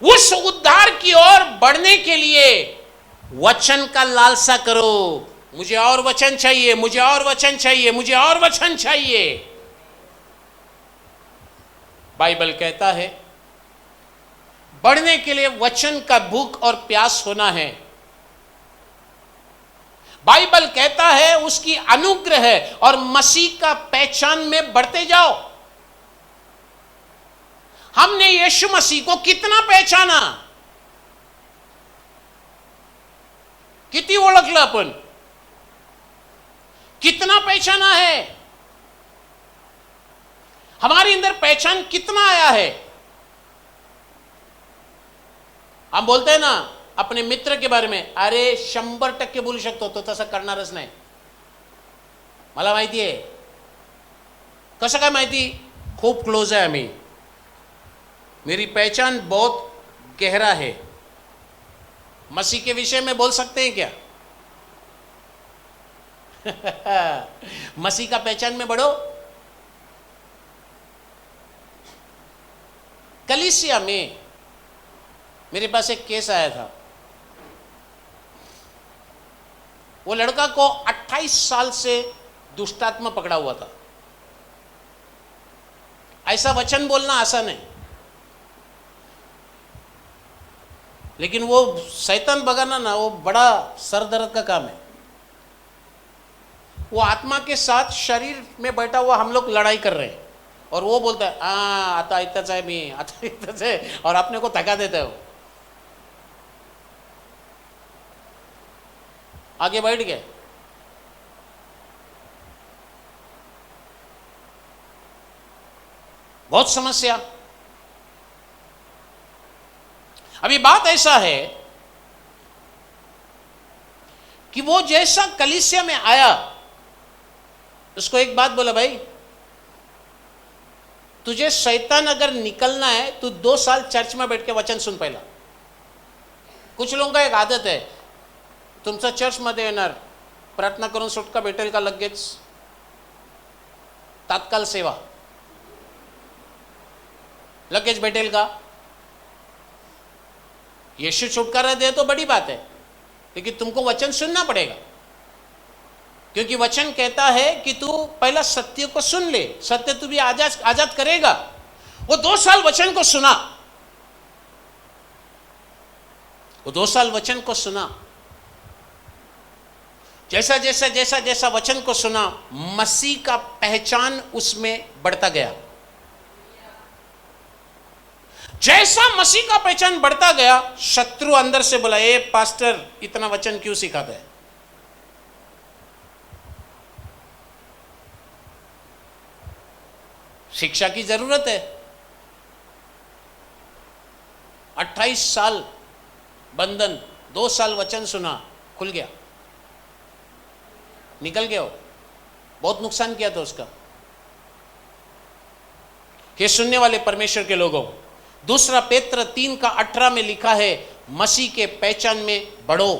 उस उद्धार की ओर बढ़ने के लिए वचन का लालसा करो। मुझे और वचन चाहिए, मुझे और वचन चाहिए, मुझे और वचन चाहिए। बाइबल कहता है, बढ़ने के लिए वचन का भूख और प्यास होना है। बाइबल कहता है, उसकी अनुग्रह है और मसीह का पहचान में बढ़ते जाओ। हमने यीशु मसीह को कितना पहचाना, किती ओळखलं आपण, कितना पहचाना है, हमारे अंदर पहचान कितना आया है। हम बोलते हैं ना अपने मित्र के बारे में, अरे 100% बोलू शकतो, तो तसं करणारच नाही। मला माहिती आहे। कसं काय माहिती? खूप क्लोज आहे आम्ही, मेरी पहचान बहुत गहरा है। मसीह के विषय में बोल सकते हैं क्या? मसीह का पहचान में बढ़ो। कलीसिया में मेरे पास एक केस आया था। वो लड़का को 28 साल से दुष्टात्मा पकड़ा हुआ था। ऐसा वचन बोलना आसान है, लेकिन वो शैतान भगाना ना, वो बड़ा सरदर्द का काम है। वो आत्मा के साथ शरीर में बैठा हुआ हम लोग लड़ाई कर रहे हैं, और वो बोलता है आता इतच है, मी आता इतच है, और अपने को थका देता है। वो आगे बैठ गए। बहुत समस्या। अभी बात ऐसा है कि वो जैसा कलीसिया में आया, उसको एक बात बोला, भाई तुझे शैतान अगर निकलना है तो 2 साल चर्च में बैठ के वचन सुन पहला। कुछ लोगों का एक आदत है, तुमचा चर्च मध्ये येणार, प्रार्थना करून सुटका भेटेल का लगेच, तात्काळ सेवा लगेच भेटेल का? यीशु छुटकारा दे तो बड़ी बात है, लेकिन तुमको वचन सुनना पड़ेगा। क्योंकि वचन कहता है कि तू पहला सत्य को सुन ले, सत्य तू भी आजाद करेगा। वो 2 साल वचन को सुना, वो 2 साल वचन को सुना। जैसा जैसा जैसा जैसा वचन को सुना, मसीह का पहचान उसमें बढ़ता गया। जैसा मसीह का पहचान बढ़ता गया, शत्रु अंदर से बोला, ए पास्टर इतना वचन क्यों सिखाता है? शिक्षा की जरूरत है। 28 साल बंधन, 2 साल वचन सुना, खुल गया, निकल गया। हो बहुत नुकसान किया था उसका। ये सुनने वाले परमेश्वर के लोगों, 2 पेत्र 3:18 में लिखा है, मसीह के पहचान में बढ़ो।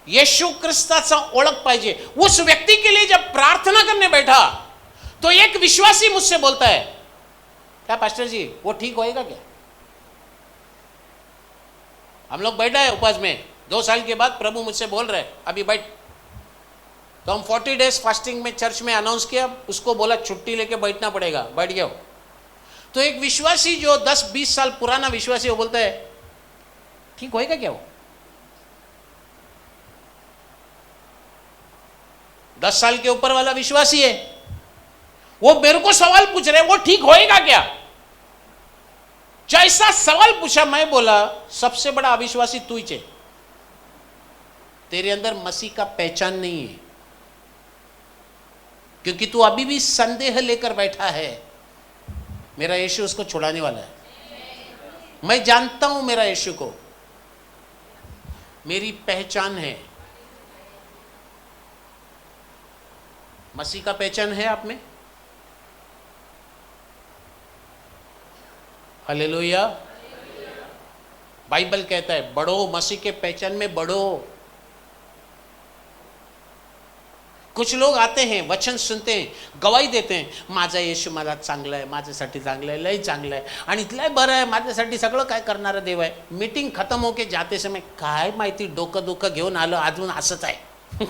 यीशु ख्रिस्ताचा ओळख पाहिजे। उस व्यक्ति के लिए जब प्रार्थना करने बैठा तो एक विश्वासी मुझसे बोलता है, क्या पास्टर जी वो ठीक होएगा क्या? हम लोग बैठा है उपवास में, 2 साल के बाद प्रभु मुझसे बोल रहे अभी बैठ। तो हम 40 डेज फास्टिंग में चर्च में अनाउंस किया, उसको बोला छुट्टी लेके बैठना पड़ेगा, बैठ गया। तो एक विश्वासी जो 10-20 साल पुराना विश्वासी वो बोलता है ठीक होएगा क्या वो? 10 साल के ऊपर वाला विश्वासी है, वो मेरे को सवाल पूछ रहे वो ठीक होएगा क्या? जैसा सवाल पूछा मैं बोला सबसे बड़ा अविश्वासी तू ही है, तेरे अंदर मसीह का पहचान नहीं है, क्योंकि तू अभी भी संदेह लेकर बैठा है। मेरा यीशु उसको छुड़ाने वाला है। मैं जानता हूं मेरा यीशु को, मेरी पहचान है। मसीह का पहचान है आप में? हालेलुया। बाइबल कहता है बढ़ो, मसीह के पहचान में बढ़ो। कुछ लोग आते हैं, वचन सुनते हैं, गवाही देते हैं, माझा येशू मला चांगला आहे, माझ्यासाठी चांगलं आहे, लय चांगलं आहे आणि लय बरं आहे, माझ्यासाठी सगळं काय करणारा देव आहे। मीटिंग खत्म होके जाते समय काय माहिती डोकं दुखं घेऊन आलं, अजून असंच आहे।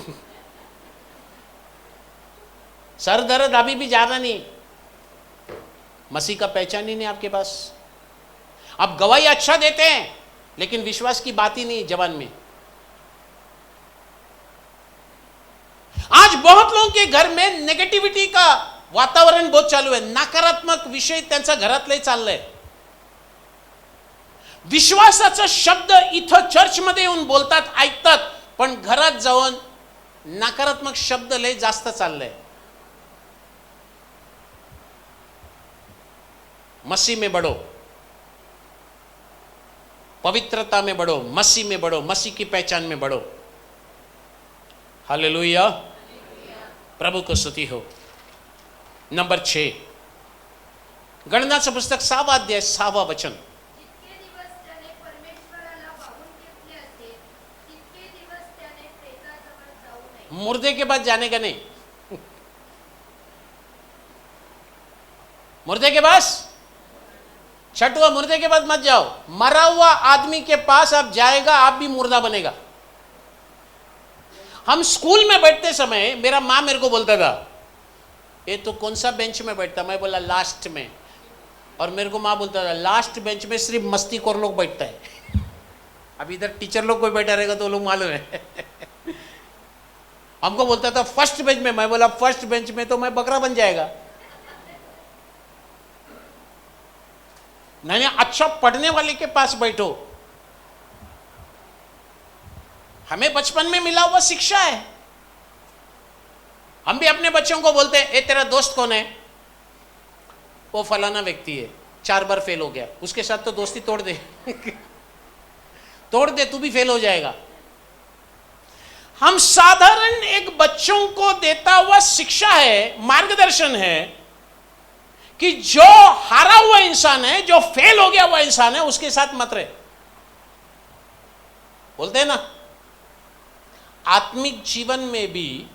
सर दर्द अभी भी जाना नहीं, मसीह का पहचान ही नहीं आपके पास। आप गवाही अच्छा देते हैं लेकिन विश्वास की बात ही नहीं जवान में। आज बहुत लोगों के घर में नेगेटिविटी का वातावरण बहुत चालू है, नकारात्मक विषय त्यांच्या घरातले चाललंय। विश्वासाचा शब्द इथं चर्च मध्ये येऊन बोलतात, ऐकतात, पण घरात जाऊन नकारात्मक शब्द लय जास्त चाललंय। मसीह में बढ़ो, पवित्रता में बढ़ो, मसीह में बढ़ो, मसीह की पहचान में बढ़ो। हालेलुया, प्रभु को स्तुति हो। नंबर 6, गणनाचं पुस्तक 6वां अध्याय 6वां वचन। जितके दिवस त्याने परमेश्वराला वाहून घेतले असेल तितके दिवस त्याने प्रेताजवळ जाऊ नये। मुर्दे के पास जाने का नहीं, मुर्दे के पास, छठवा मुर्दे के पास मत जाओ। मरा हुआ आदमी के पास आप जाएगा आप भी मुर्दा बनेगा। हम स्कूल में बैठते समय मेरा माँ मेरे को बोलता था ये तो कौन सा बेंच में बैठता, मैं बोला लास्ट में, और मेरे को माँ बोलता था लास्ट बेंच में सिर्फ मस्तीखोर लोग बैठता है। अब इधर टीचर लोग कोई बैठा रहेगा तो लोग मालूम है। हमको बोलता था फर्स्ट बेंच में, मैं बोला फर्स्ट बेंच में तो मैं बकरा बन जाएगा। नहीं, अच्छा पढ़ने वाले के पास बैठो। हमें बचपन में मिला हुआ शिक्षा है। हम भी अपने बच्चों को बोलते हैं ए तेरा दोस्त कौन है? वो फलाना व्यक्ति है, 4 बार फेल हो गया, उसके साथ तो दोस्ती तोड़ दे। तोड़ दे, तू भी फेल हो जाएगा। हम साधारण एक बच्चों को देता हुआ शिक्षा है, मार्गदर्शन है कि जो हारा हुआ इंसान है, जो फेल हो गया हुआ इंसान है, उसके साथ मत रहे। बोलते हैं ना, आत्मिक जीवन में भी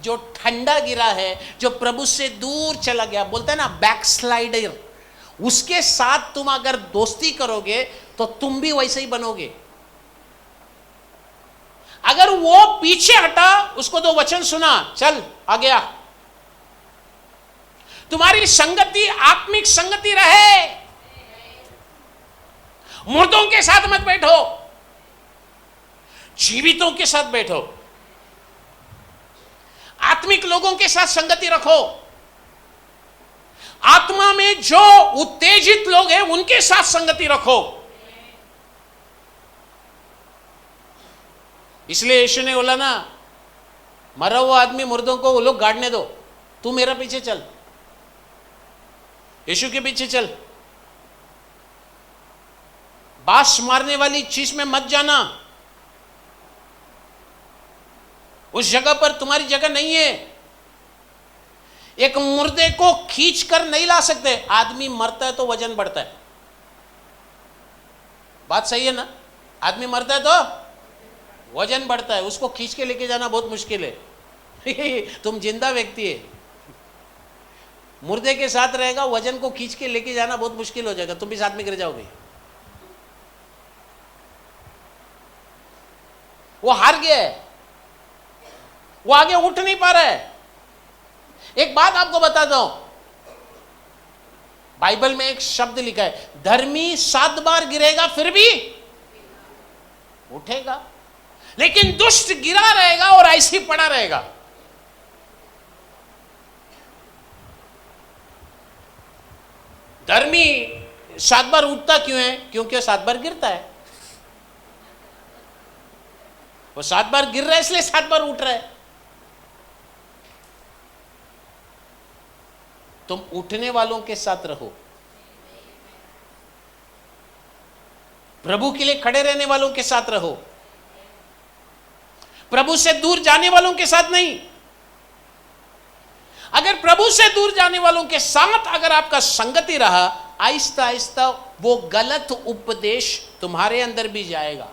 जो ठंडा गिरा है, जो प्रभु से दूर चला गया, बोलते हैं ना बैकस्लाइडर, उसके साथ तुम अगर दोस्ती करोगे तो तुम भी वैसे ही बनोगे। अगर वो पीछे हटा, उसको तो वचन सुना, चल आ गया। तुम्हारी संगति आत्मिक संगति रहे, मुर्दों के साथ मत बैठो, जीवितों के साथ बैठो। आत्मिक लोगों के साथ संगति रखो। आत्मा में जो उत्तेजित लोग हैं उनके साथ संगति रखो। इसलिए यीशु ने बोला ना, मरा हुआ आदमी मुर्दों को वो लोग गाड़ने दो, तू मेरा पीछे चल, यीशु के पीछे चल। बांस मारने वाली चीज में मत जाना, उस जगह पर तुम्हारी जगह नहीं है। एक मुर्दे को खींच कर नहीं ला सकते। आदमी मरता है तो वजन बढ़ता है, बात सही है ना? आदमी मरता है तो वजन बढ़ता है, उसको खींच के लेके जाना बहुत मुश्किल है। तुम जिंदा व्यक्ति है, मुर्दे के साथ रहेगा, वजन को खींच के लेके जाना बहुत मुश्किल हो जाएगा, तुम भी साथ में गिर जाओगे। वो हार गया है, वो आगे उठ नहीं पा रहा है। एक बात आपको बताता हूं, बाइबल में एक शब्द लिखा है, धर्मी 7 बार गिरेगा फिर भी उठेगा, लेकिन दुष्ट गिरा रहेगा और ऐसे ही पड़ा रहेगा। धर्मी 7 बार उठता क्यों है? क्योंकि 7 बार गिरता है। वो 7 बार गिर रहा है इसलिए 7 बार उठ रहा है। तुम उठने वालों के साथ रहो, प्रभु के लिए खड़े रहने वालों के साथ रहो, प्रभु से दूर जाने वालों के साथ नहीं। अगर प्रभु से दूर जाने वालों के साथ अगर आपका संगति रहा, आहिस्ता आहिस्ता वो गलत उपदेश तुम्हारे अंदर भी जाएगा।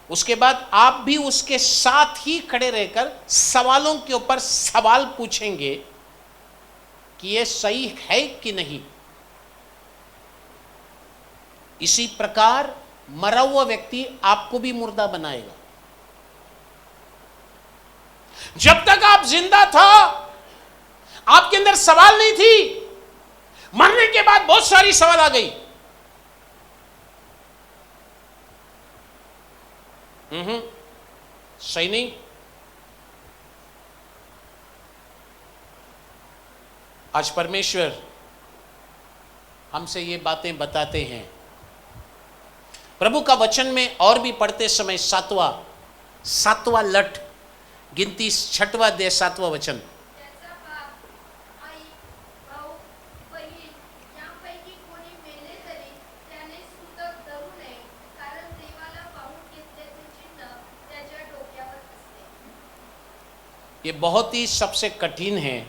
उसके बाद आप भी उसके साथ ही खड़े रहकर सवालों के ऊपर सवाल पूछेंगे कि यह सही है कि नहीं। इसी प्रकार मरा हुआ व्यक्ति आपको भी मुर्दा बनाएगा। जब तक आप जिंदा था, आपके अंदर सवाल नहीं थी, मरने के बाद बहुत सारी सवाल आ गई। सही नहीं। आज परमेश्वर हमसे ये बातें बताते हैं। प्रभु का वचन में और भी पढ़ते समय सातवां लट, गिनती 6वां अध्याय 7वां वचन। त्याचा बाप, आई, भाऊ, बहीण यांपैकी कोणी मेले तरी त्याने सुतक धरू नये, कारण देवाला पाहून घेतल्याचे चिन्ह त्याच्या डोक्यावर असते। ये बहुत ही सबसे कठिन है।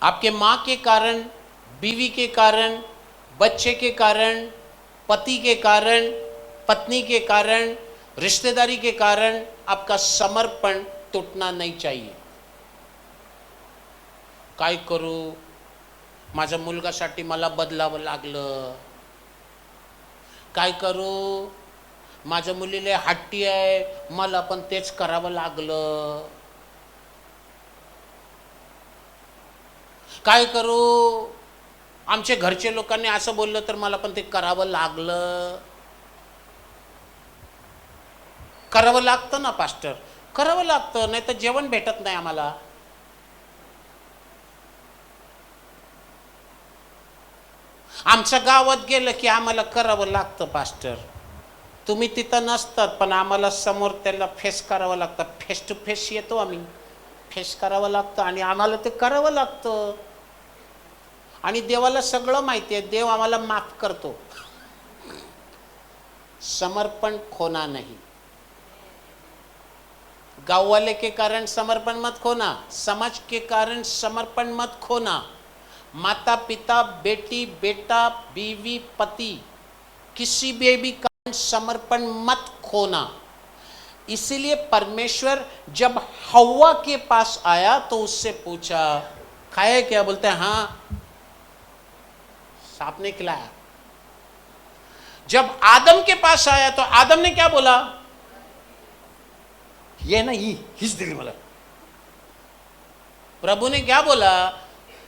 आपके मां के कारण, बीवी के कारण, बच्चे के कारण, पति के कारण, पत्नी के कारण, रिश्तेदारी के कारण आपका समर्पण तुटना नहीं चाहिए। काय करू, माझ्या मुलगासाठी मला बदलावं लागलं, काय करू, माझ्या मुलीला हट्टी आहे, मला पण तेच करावं लागलं, काय करू, आमच्या घरचे लोकांनी असं बोललं तर मला पण ते करावं लागलं। करावं लागतं ना पास्टर, करावं लागतं, नाही तर जेवण भेटत नाही आम्हाला। आमच्या गावात गेलं की आम्हाला करावं लागतं पास्टर, तुम्ही तिथं नसतात पण आम्हाला समोर त्याला फेस करावं लागतं, फेस टू फेस येतो आम्ही, फेस करावं लागतं आणि आम्हाला ते करावं लागतं। आणि देवाला सगळं माहिती आहे, देव आम्हाला माफ करतो। समर्पण खोना नहीं। गाँव वाले के कारण समर्पण मत खोना, समाज के कारण समर्पण मत खोना, माता पिता, बेटी बेटा, बीवी पति, किसी भी कारण समर्पण मत खोना। इसीलिए परमेश्वर जब हव्वा के पास आया तो उससे पूछा, खाए क्या? बोलते हैं हाँ, सांप ने खिलाया। जब आदम के पास आया तो आदम ने क्या बोला? ये ना हीच दिली मला। प्रभु ने क्या बोला?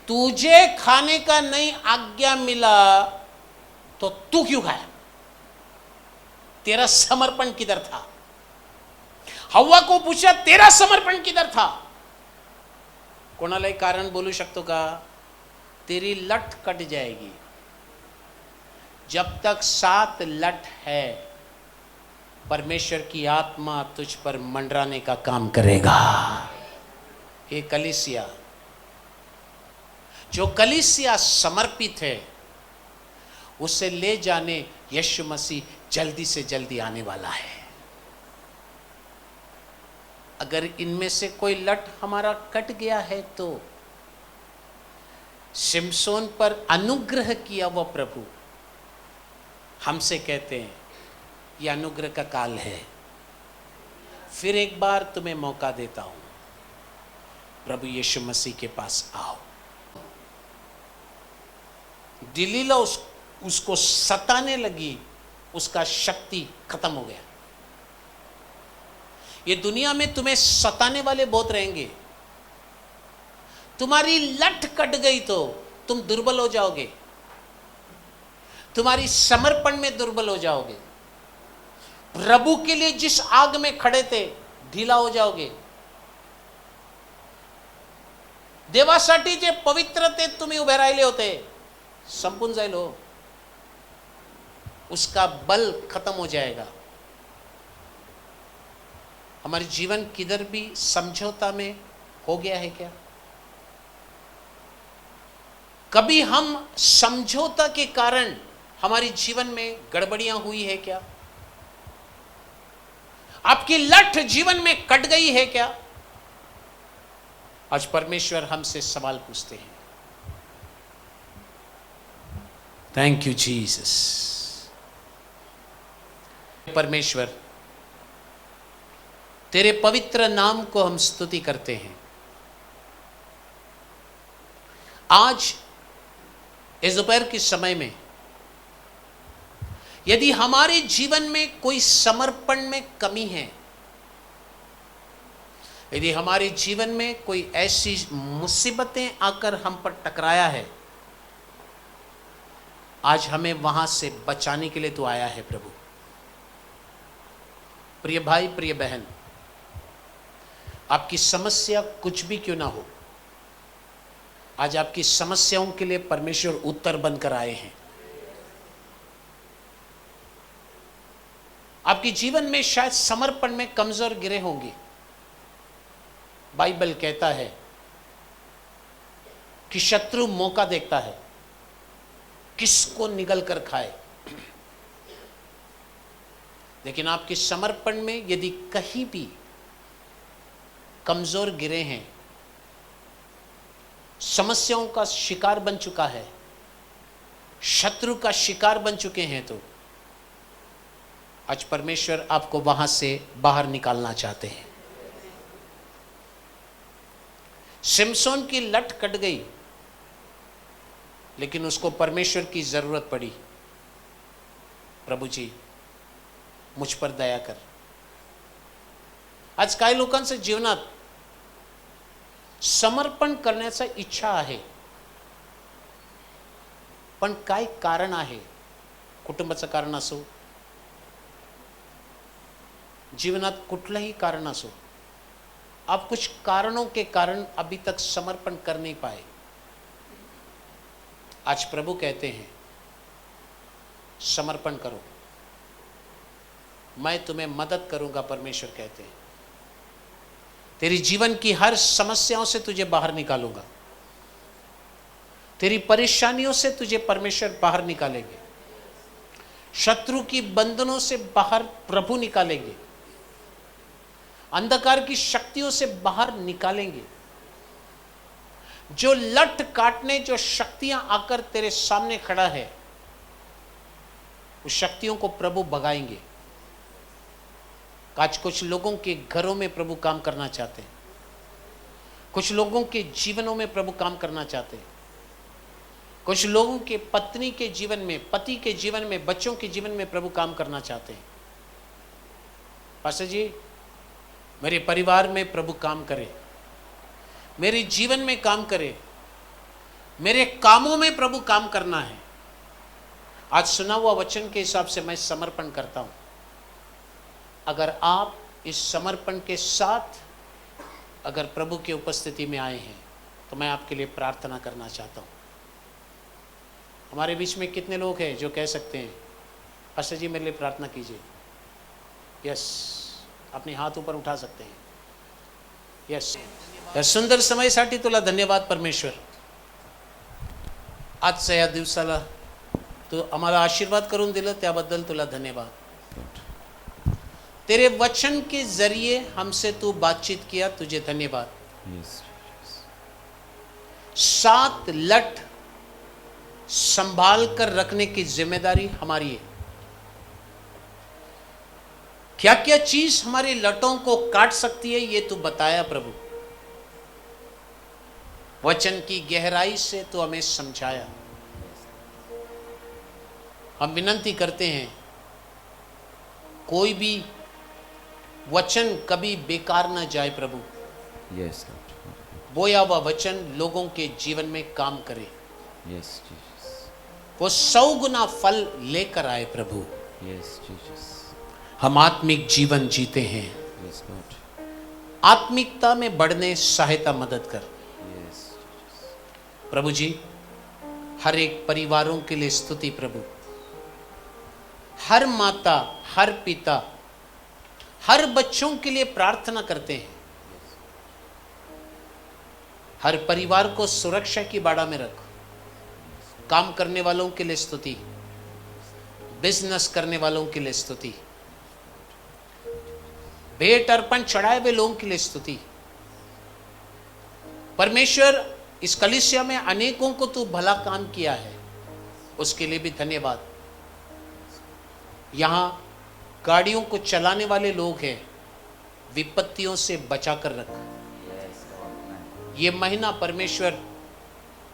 तुझे खाने का नहीं आज्ञा मिला तो तू क्यों खाया? तेरा समर्पण किधर था? हव्वा को पूछा, तेरा समर्पण किधर था? कोणालाही कारण बोलू शकतो का? तेरी लट कट जाएगी। जब तक 7 लट है, परमेश्वर की आत्मा तुझ पर मंडराने का काम करेगा। ये कलीसिया, जो कलीसिया समर्पित है, उसे ले जाने यीशु मसीह जल्दी से जल्दी आने वाला है। अगर इनमें से कोई लट हमारा कट गया है तो शिमशोन पर अनुग्रह किया वह प्रभु हमसे कहते हैं, यह अनुग्रह का काल है, फिर एक बार तुम्हें मौका देता हूं, प्रभु यीशु मसीह के पास आओ। डिलीला उसको सताने लगी, उसका शक्ति खत्म हो गया। ये दुनिया में तुम्हें सताने वाले बहुत रहेंगे, तुम्हारी लठ कट गई तो तुम दुर्बल हो जाओगे, तुम्हारी समर्पण में दुर्बल हो जाओगे, प्रभु के लिए जिस आग में खड़े थे ढीला हो जाओगे। देवासाठी जे पवित्र ते तुम्ही उभे राहिले होते संपून जाईल हो, उसका बल खत्म हो जाएगा। हमारे जीवन किधर भी समझौता में हो गया है क्या? कभी हम समझौता के कारण हमारे जीवन में गड़बड़ियां हुई है क्या? आपकी लठ जीवन में कट गई है क्या? आज परमेश्वर हमसे सवाल पूछते हैं। Thank you Jesus. परमेश्वर तेरे पवित्र नाम को हम स्तुति करते हैं। आज इस दोपहर के समय में यदि हमारे जीवन में कोई समर्पण में कमी है, यदि हमारे जीवन में कोई ऐसी मुसीबतें आकर हम पर टकराया है, आज हमें वहां से बचाने के लिए तू आया है प्रभु। प्रिय भाई, प्रिय बहन, आपकी समस्या कुछ भी क्यों ना हो, आज आपकी समस्याओं के लिए परमेश्वर उत्तर बनकर आए हैं। आपके जीवन में शायद समर्पण में कमजोर गिरे होंगे। बाइबल कहता है कि शत्रु मौका देखता है किसको निगल कर खाए, लेकिन आपके समर्पण में यदि कहीं भी कमजोर गिरे हैं, समस्याओं का शिकार बन चुका है, शत्रु का शिकार बन चुके हैं, तो आज परमेश्वर आपको वहां से बाहर निकालना चाहते हैं। सिमसोन की लठ कट गई, लेकिन उसको परमेश्वर की जरूरत पड़ी। प्रभू जी मुझ पर दया कर। आज काही लोकांच्या जीवनात समर्पण करण्याचा इच्छा आहे, पण काय कारण आहे? कुटुंबाचं कारण असो, जीवनात कुठलंही कारण असो, आप कुछ कारणों के कारण अभी तक समर्पण कर नहीं पाए। आज प्रभु कहते हैं समर्पण करो, मैं तुम्हें मदद करूंगा। परमेश्वर कहते हैं तेरी जीवन की हर समस्याओं से तुझे बाहर निकालूंगा, तेरी परेशानियों से तुझे परमेश्वर बाहर निकालेंगे, शत्रु की बंधनों से बाहर प्रभु निकालेंगे, अंधकार की शक्तियों से बाहर निकालेंगे। जो लठ काटने जो शक्तियां आकर तेरे सामने खड़ा है, उस शक्तियों को प्रभु भगाएंगे। आज कुछ लोगों के घरों में प्रभु काम करना चाहते हैं, कुछ लोगों के जीवनों में प्रभु काम करना चाहते हैं, कुछ लोगों के पत्नी के जीवन में, पति के जीवन में, बच्चों के जीवन में प्रभु काम करना चाहते हैं। पास्टर जी, मेरे परिवार में प्रभु काम करे, मेरे जीवन में काम करे, मेरे कामों में प्रभु काम करना है। आज सुना हुआ वचन के हिसाब से मैं समर्पण करता हूं। अगर आप इस समर्पण के साथ अगर प्रभु की उपस्थिति में आए हैं, तो मैं आपके लिए प्रार्थना करना चाहता हूं। हमारे बीच में कितने लोग हैं जो कह सकते हैं पास्टर जी मेरे लिए प्रार्थना कीजिए? यस, अपने हाथ ऊपर उठा सकते हैं। यस, या सुंदर समयसाठी तुला धन्यवाद परमेश्वर। आजच्या या दिवसाला तू आम्हाला आशीर्वाद करून दिलं, त्याबद्दल तुला धन्यवाद। तेरे वचन के जरिए हमसे तू बातचीत किया, तुझे धन्यवाद। सात लठ संभाल कर रखने की जिम्मेदारी हमारी है। क्या क्या चीज हमारी लटों को काट सकती है, ये तू बताया प्रभु। वचन की गहराई से तू हमें समझाया। हम विनंती करते हैं, कोई भी वचन कभी बेकार न जाए प्रभु। यस बोया हुआ वचन लोगों के जीवन में काम करे, Yes, Jesus. वो 100 गुना फल लेकर आए प्रभु। Yes, Jesus. हम आत्मिक जीवन जीते हैं, Yes, God. आत्मिकता में बढ़ने सहायता मदद कर Yes. प्रभु जी। हर एक परिवारों के लिए स्तुति प्रभु, हर माता, हर पिता, हर बच्चों के लिए प्रार्थना करते हैं। हर परिवार को सुरक्षा की बाड़ा में रख। काम करने वालों के लिए स्तुति, बिजनेस करने वालों के लिए स्तुति, भेंट अर्पण चढ़ाए हुए लोगों के लिए स्तुति। परमेश्वर, इस कलीसिया में अनेकों को तू भला काम किया है, उसके लिए भी धन्यवाद। यहां गाड़ियों को चलाने वाले लोग हैं, विपत्तियों से बचा कर रख। ये महीना परमेश्वर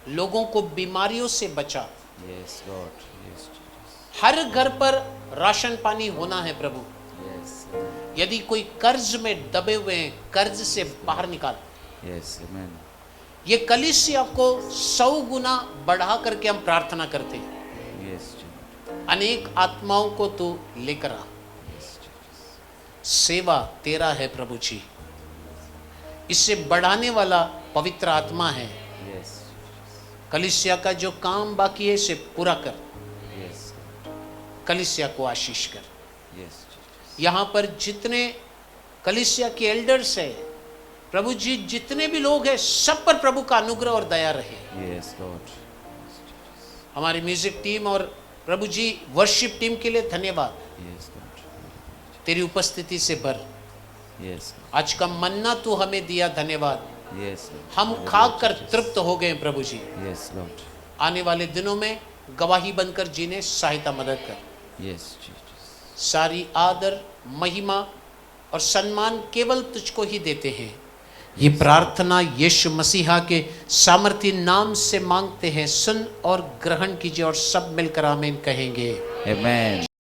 लोगों को बीमारियों से बचा। Yes, God. Yes, Jesus. हर घर पर राशन पानी होना है प्रभु। Yes. यदि कोई कर्ज में दबे हुए हैं, कर्ज से बाहर निकाल। Yes, Amen. ये कलीसिया को 100 गुना बढ़ा करके हम प्रार्थना करते हैं। Yes, Jesus. अनेक आत्माओं को तू लेकर आ। Yes, Jesus. सेवा तेरा है प्रभु जी, इससे बढ़ाने वाला पवित्र आत्मा है। Yes. कलीसिया का जो काम बाकी है इसे पूरा कर, Yes. कलीसिया को आशीष कर। Yes, Jesus. यहाँ पर जितने कलीसिया के एल्डर्स है प्रभु जी, जितने भी लोग हैं, सब पर प्रभु का अनुग्रह और दया रहे। Yes, Lord. Yes, Jesus. हमारी म्यूजिक टीम और प्रभु जी वर्शिप टीम के लिए धन्यवाद। Yes, Lord. तेरी उपस्थिति से भर। Yes. आज का मन्ना तू हमें दिया, धन्यवाद। Yes, Lord. हम खाकर तृप्त हो गए प्रभु जी। Yes, Lord. आने वाले दिनों में गवाही बनकर जीने सहायता मदद कर। Yes, Jesus. सारी आदर, महिमा और सम्मान केवल तुझको ही देते हैं। ये प्रार्थना यीशु मसीहा के सामर्थी नाम से मांगते हैं, सुन और ग्रहण कीजिए, और सब मिलकर आमीन कहेंगे। Amen.